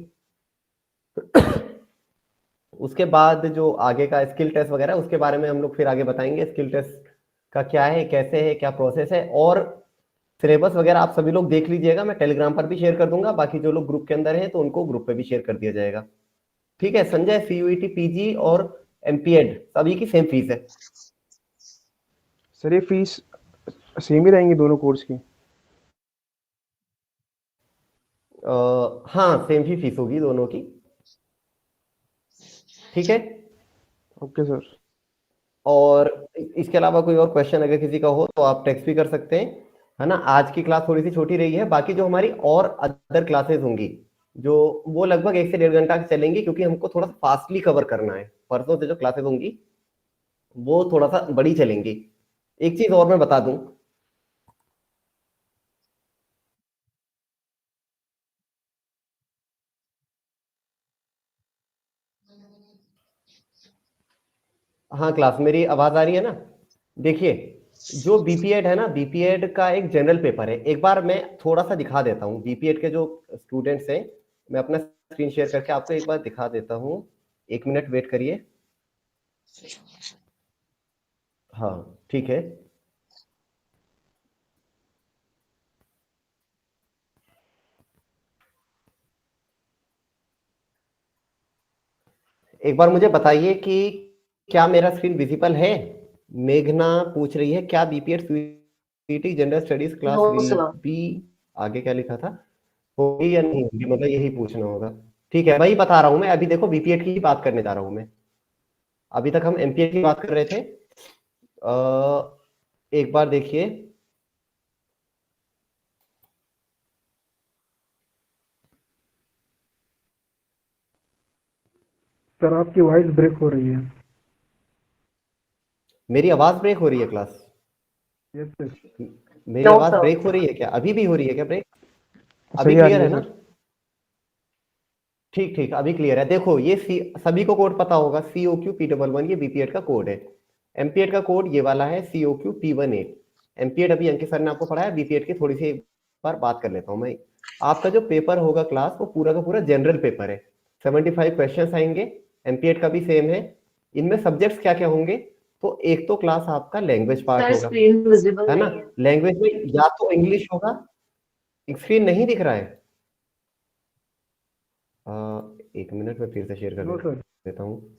उसके बाद जो आगे का स्किल टेस्ट वगैरह उसके बारे में हम लोग फिर आगे बताएंगे, स्किल टेस्ट का क्या है, कैसे है, क्या प्रोसेस है। और सिलेबस वगैरह आप सभी लोग देख लीजिएगा, मैं टेलीग्राम पर भी शेयर कर दूंगा। बाकी जो लोग ग्रुप के अंदर हैं तो उनको ग्रुप पे भी शेयर कर दिया जाएगा, ठीक है। संजय, सीयूईटी पीजी और एमपीएड सभी की सेम फीस है। सर ये फीस सेम ही रहेंगी दोनों कोर्स की? हाँ सेम ही फीस होगी दोनों की, ठीक है। Okay sir. और इसके अलावा कोई और क्वेश्चन अगर किसी का हो तो आप टेक्स्ट भी कर सकते हैं, है ना। आज की क्लास थोड़ी सी छोटी रही है, बाकी जो हमारी और अदर क्लासेस होंगी जो वो लगभग 1 से 1.5 घंटा चलेंगी, क्योंकि हमको थोड़ा सा फास्टली कवर करना है। परसों से जो क्लासेस होंगी वो थोड़ा सा बड़ी चलेंगी। एक चीज और मैं बता दूं, हाँ क्लास मेरी आवाज आ रही है ना? देखिए जो बीपीएड है ना, बीपीएड का एक जनरल पेपर है। एक बार मैं थोड़ा सा दिखा देता हूँ बीपीएड के जो स्टूडेंट्स हैं, मैं अपना स्क्रीन शेयर करके आपको एक बार दिखा देता हूँ। 1 मिनट वेट करिए। हाँ ठीक है। एक बार मुझे बताइए कि क्या मेरा स्क्रीन विजिबल है? मेघना पूछ रही है क्या BPEd CT general studies class no will sir. B, आगे क्या लिखा था, होगी या नहीं होगी, मतलब यही पूछना होगा। ठीक है वही बता रहा हूं मैं। अभी देखो बीपीएड की ही बात करने जा रहा हूं मैं। अभी तक हम एमपीएड की बात कर रहे थे। एक बार देखिए। सर आपकी वॉइस ब्रेक हो रही है। मेरी आवाज ब्रेक हो रही है क्लास? Yes sir. मेरी No, आवाज sir. ब्रेक हो रही है क्या? अभी भी हो रही है क्या ब्रेक? अभी सही आ रही क्लियर है है ना? सर। ठीक ठीक, अभी क्लियर है। देखो ये सभी को कोड पता होगा, COQ P11 ये बीपीएड का कोड है। एमपीएड का कोड ये वाला है COQ P18। एमपीएड अभी अंकित सर ने आपको पढ़ाया, बीपीएड की थोड़ी सी एक बार बात कर लेता हूँ मैं। आपका जो पेपर होगा क्लास, वो पूरा का पूरा जनरल पेपर है। 75 क्वेश्चन आएंगे। एमपीएड का भी सेम है। इनमें सब्जेक्ट्स क्या क्या होंगे? तो एक तो क्लास आपका लैंग्वेज पार्ट Sir, होगा, screen visible है ना? नहीं है. लैंग्वेज में या तो इंग्लिश होगा। स्क्रीन नहीं दिख रहा है? एक मिनट में फिर से शेयर कर नो सर। देता हूँ।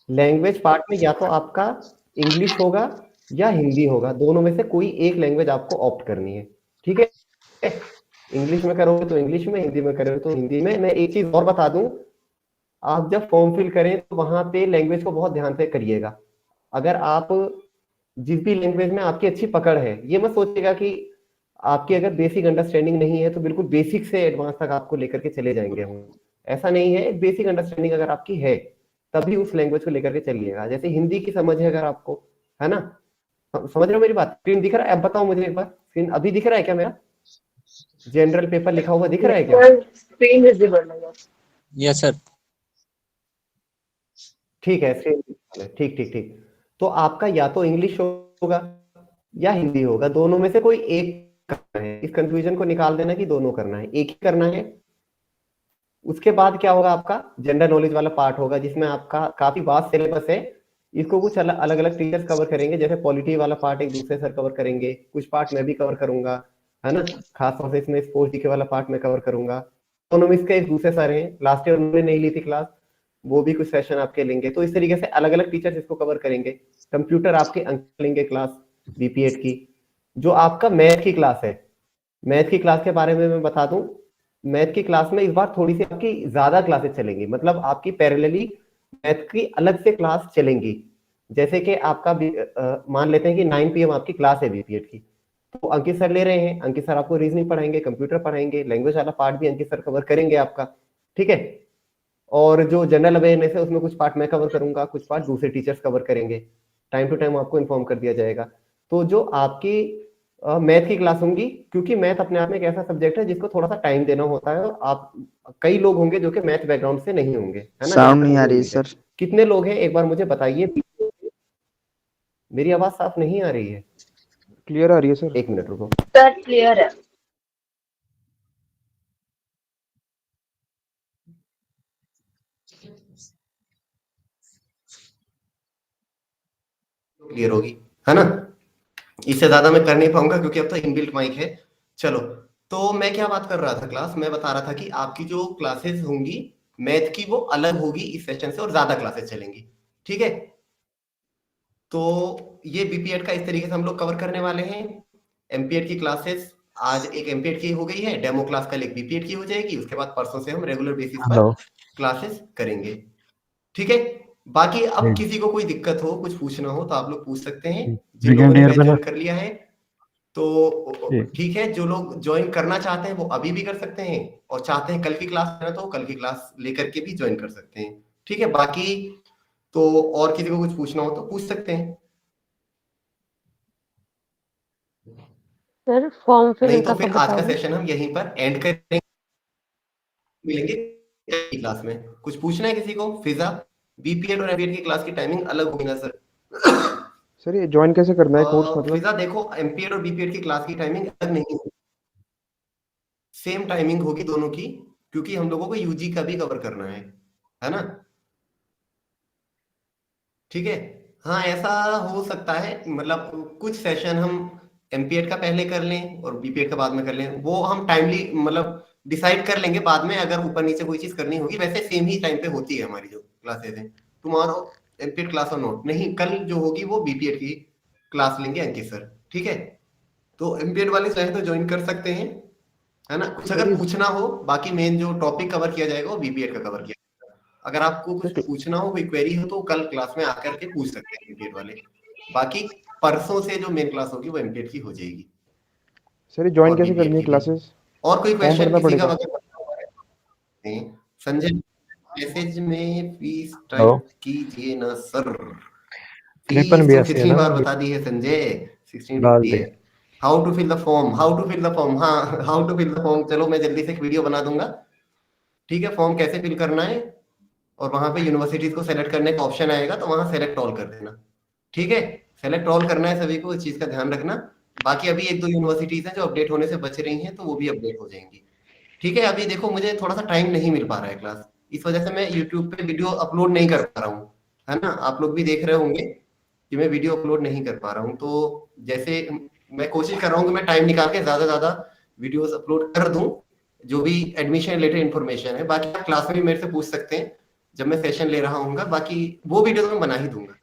लैंग्वेज पार्ट में या तो आपका इंग्लिश होगा या हिंदी होगा, दोनों में से कोई एक लैंग्वेज आपको ऑप्ट करनी है। ठीक है, इंग्लिश में करोगे तो इंग्लिश में, हिंदी में करोगे तो हिंदी में। मैं एक चीज और बता दूं, आप जब फॉर्म फिल करें तो वहां पे लैंग्वेज को बहुत ध्यान से करिएगा। अगर आप जिस भी लैंग्वेज में आपकी अच्छी पकड़ है, ये मत सोचिएगा कि आपकी अगर बेसिक अंडरस्टैंडिंग नहीं है तो बिल्कुल बेसिक से एडवांस तक आपको लेकर के चले जाएंगे हम। ऐसा नहीं है। बेसिक अंडरस्टैंडिंग अगर आपकी है तभी उस लैंग्वेज को लेकर के चलिएगा। जैसे हिंदी की समझ है अगर आपको, है ना? समझ रहे हो मेरी बात? स्क्रीन दिख रहा है? अब बताओ मुझे एक बार, स्क्रीन अभी दिख रहा है क्या मेरा? जनरल पेपर लिखा हुआ दिख रहा है क्या? Sir, screen visible नहीं है. Yes sir. ठीक है, सेम। ठीक ठीक ठीक। तो आपका या तो इंग्लिश होगा या हिंदी होगा, दोनों में से कोई एक करना है। इस कंफ्यूजन को निकाल देना कि दोनों करना है, एक ही करना है। उसके बाद क्या होगा? आपका जनरल नॉलेज वाला पार्ट होगा, जिसमें आपका काफी वास्ट सिलेबस है। इसको कुछ अलग अलग टीचर्स कवर करेंगे। जैसे पॉलिटी वाला पार्ट एक दूसरे सर कवर करेंगे, कुछ पार्ट मैं भी कवर करूंगा, है ना? खास तौर से इसमें स्पोर्ट्स जीके वाला पार्ट मैं कवर करूंगा। इकोनॉमिक्स के एक दूसरे सर हैं, लास्ट ईयर उन्होंने नहीं ली थी क्लास, वो भी कुछ सेशन आपके लेंगे। तो इस तरीके से अलग अलग टीचर्स इसको कवर करेंगे। कंप्यूटर आपके अंक लेंगे क्लास बीपीएड की। जो आपका मैथ की क्लास है, मैथ की क्लास के बारे में मैं बता दूं, मैथ की क्लास में इस बार थोड़ी सी आपकी ज्यादा क्लासेस चलेंगी। मतलब आपकी पैरेलली मैथ की अलग से क्लास चलेंगी। जैसे कि आपका मान लेते हैं कि 9 PM आपकी क्लास है बीपीएड की, तो अंकित सर ले रहे हैं। अंकित सर आपको रीजनिंग पढ़ाएंगे, कंप्यूटर पढ़ाएंगे, लैंग्वेज वाला पार्ट भी अंकित सर कवर करेंगे आपका। ठीक है, और जो जनरल अवेयरनेस है उसमें कुछ पार्ट मैं कवर करूंगा, कुछ पार्ट दूसरे टीचर्स कवर करेंगे। टाइम टू टाइम आपको इन्फॉर्म कर दिया जाएगा। तो जो आपकी मैथ की क्लास होंगी, क्योंकि मैथ अपने आप में एक ऐसा सब्जेक्ट है जिसको थोड़ा सा टाइम देना होता है, और आप कई लोग होंगे जो कि मैथ बैकग्राउंड से नहीं होंगे, है ना? साउंड नहीं आ रही सर। कितने लोग हैं एक बार मुझे बताइए। मेरी आवाज साफ नहीं आ रही है? क्लियर आ रही है सर। एक मिनट रुको। Sir, clear है. क्लियर होगी, है ना? इससे ज्यादा मैं कर नहीं पाऊंगा क्योंकि अब तो इनबिल्ट माइक है। चलो, तो मैं क्या बात कर रहा था क्लास, मैं बता रहा था कि आपकी जो क्लासेस होंगी मैथ की वो अलग होगी इस सेशन से, और ज्यादा क्लासेस चलेंगी। ठीक है, तो ये बीपीएड का इस तरीके से हम लोग कवर करने वाले हैं। एमपीएड की क्लासेस आज एक एमपीएड की हो गई है, डेमो क्लास कल एक बीपीएड की हो जाएगी। उसके बाद परसों से हम रेगुलर बेसिस पर क्लासेस करेंगे। ठीक है, बाकी अब किसी को कोई दिक्कत हो, कुछ पूछना हो तो आप लोग पूछ सकते हैं। जिन लोगों ने ज्वाइन कर लिया है तो ठीक है, जो लोग ज्वाइन करना चाहते हैं वो अभी भी कर सकते हैं, और चाहते हैं कल की क्लास है तो कल की क्लास लेकर के भी ज्वाइन कर सकते हैं। ठीक है, बाकी तो और किसी को कुछ पूछना हो तो पूछ सकते हैं, Sir, form fill नहीं का तो फिर कब आज का बताओगे? सेशन हम यहीं पर एंड करेंगे। मिलेंगे क्लास में। कुछ पूछना है किसी को? फिजा, बीपीएड और एमपीएड की क्लास की टाइमिंग अलग होगी ना सर? सर ये ज्वाइन कैसे करना है कोर्स? मतलब फिजा देखो, एमपीएड और बीपीएड की क्लास की टाइमिंग अलग नहीं होगी, सेम टाइमिंग होगी दोनों की, क्योंकि हम लोगों को यूजी का भी कवर करना है ना? ठीक है, हाँ ऐसा हो सकता है, मतलब कुछ सेशन हम एमपीएड का पहले कर लें और बीपीएड का बाद में कर लें, वो हम टाइमली मतलब डिसाइड कर लेंगे बाद में, अगर ऊपर नीचे कोई चीज करनी होगी। वैसे सेम ही टाइम पे होती है हमारी जो क्लासेस हैं। टुमारो एमपीएड क्लास और नोट नहीं, कल जो होगी वो बीपीएड की क्लास लेंगे अंकित सर। ठीक है, तो एमपीएड वाले चाहे तो ज्वाइन कर सकते हैं, है ना? कुछ अगर पूछना हो, बाकी मेन जो टॉपिक कवर किया जाएगा वो बीपीएड का कवर किया जाएगा। अगर आपको कुछ पूछना हो, कोई क्वेरी हो तो कल क्लास में आकर के पूछ सकते हैं बीपीएड वाले। बाकी परसों से जो मेन क्लास होगी वो एमटेट की हो जाएगी। सर ये ज्वाइन और कैसे BPET करनी है की भी। क्लासेस? और कोई फॉर्म क्वेश्चन भरना किसी का पड़ेगा? नहीं संजय, मैसेज में फीस हेलो टाइप कीजिए ना सर। कृपन फीस भी तो ऐसे है कितनी ना, बार बता दी है संजय, 16 डाल रुपये दे। है। How to fill the form, how to fill the form, हाँ how to fill the form, चलो मैं जल्दी से एक वीडियो बना दूंगा, ठीक है। फॉर्म कैसे फिल करना है, और वहां पे यूनिवर्सिटीज को सेलेक्ट करने का ऑप्शन आएगा, तो वहां सेलेक्ट ऑल कर देना, ठीक है। सेलेक्ट ऑल करना है सभी को, इस चीज का ध्यान रखना। बाकी अभी 1-2 यूनिवर्सिटीज हैं जो अपडेट होने से बच रही हैं, तो वो भी अपडेट हो जाएंगी, ठीक है। अभी देखो मुझे थोड़ा सा टाइम नहीं मिल पा रहा है क्लास, इस वजह से मैं यूट्यूब पे वीडियो अपलोड नहीं कर पा रहा हूँ, है ना। आप लोग भी देख रहे होंगे कि मैं वीडियो अपलोड नहीं कर पा रहा हूँ। तो जैसे मैं कोशिश कर रहा हूँ कि मैं टाइम निकाल के ज्यादा ज्यादा वीडियोस अपलोड कर दूं, जो भी एडमिशन रिलेटेड इन्फॉर्मेशन है। बाकी आप क्लास में भी मेरे से पूछ सकते हैं जब मैं सेशन ले रहा हूँ, बाकी वो वीडियो तो मैं बना ही दूंगा।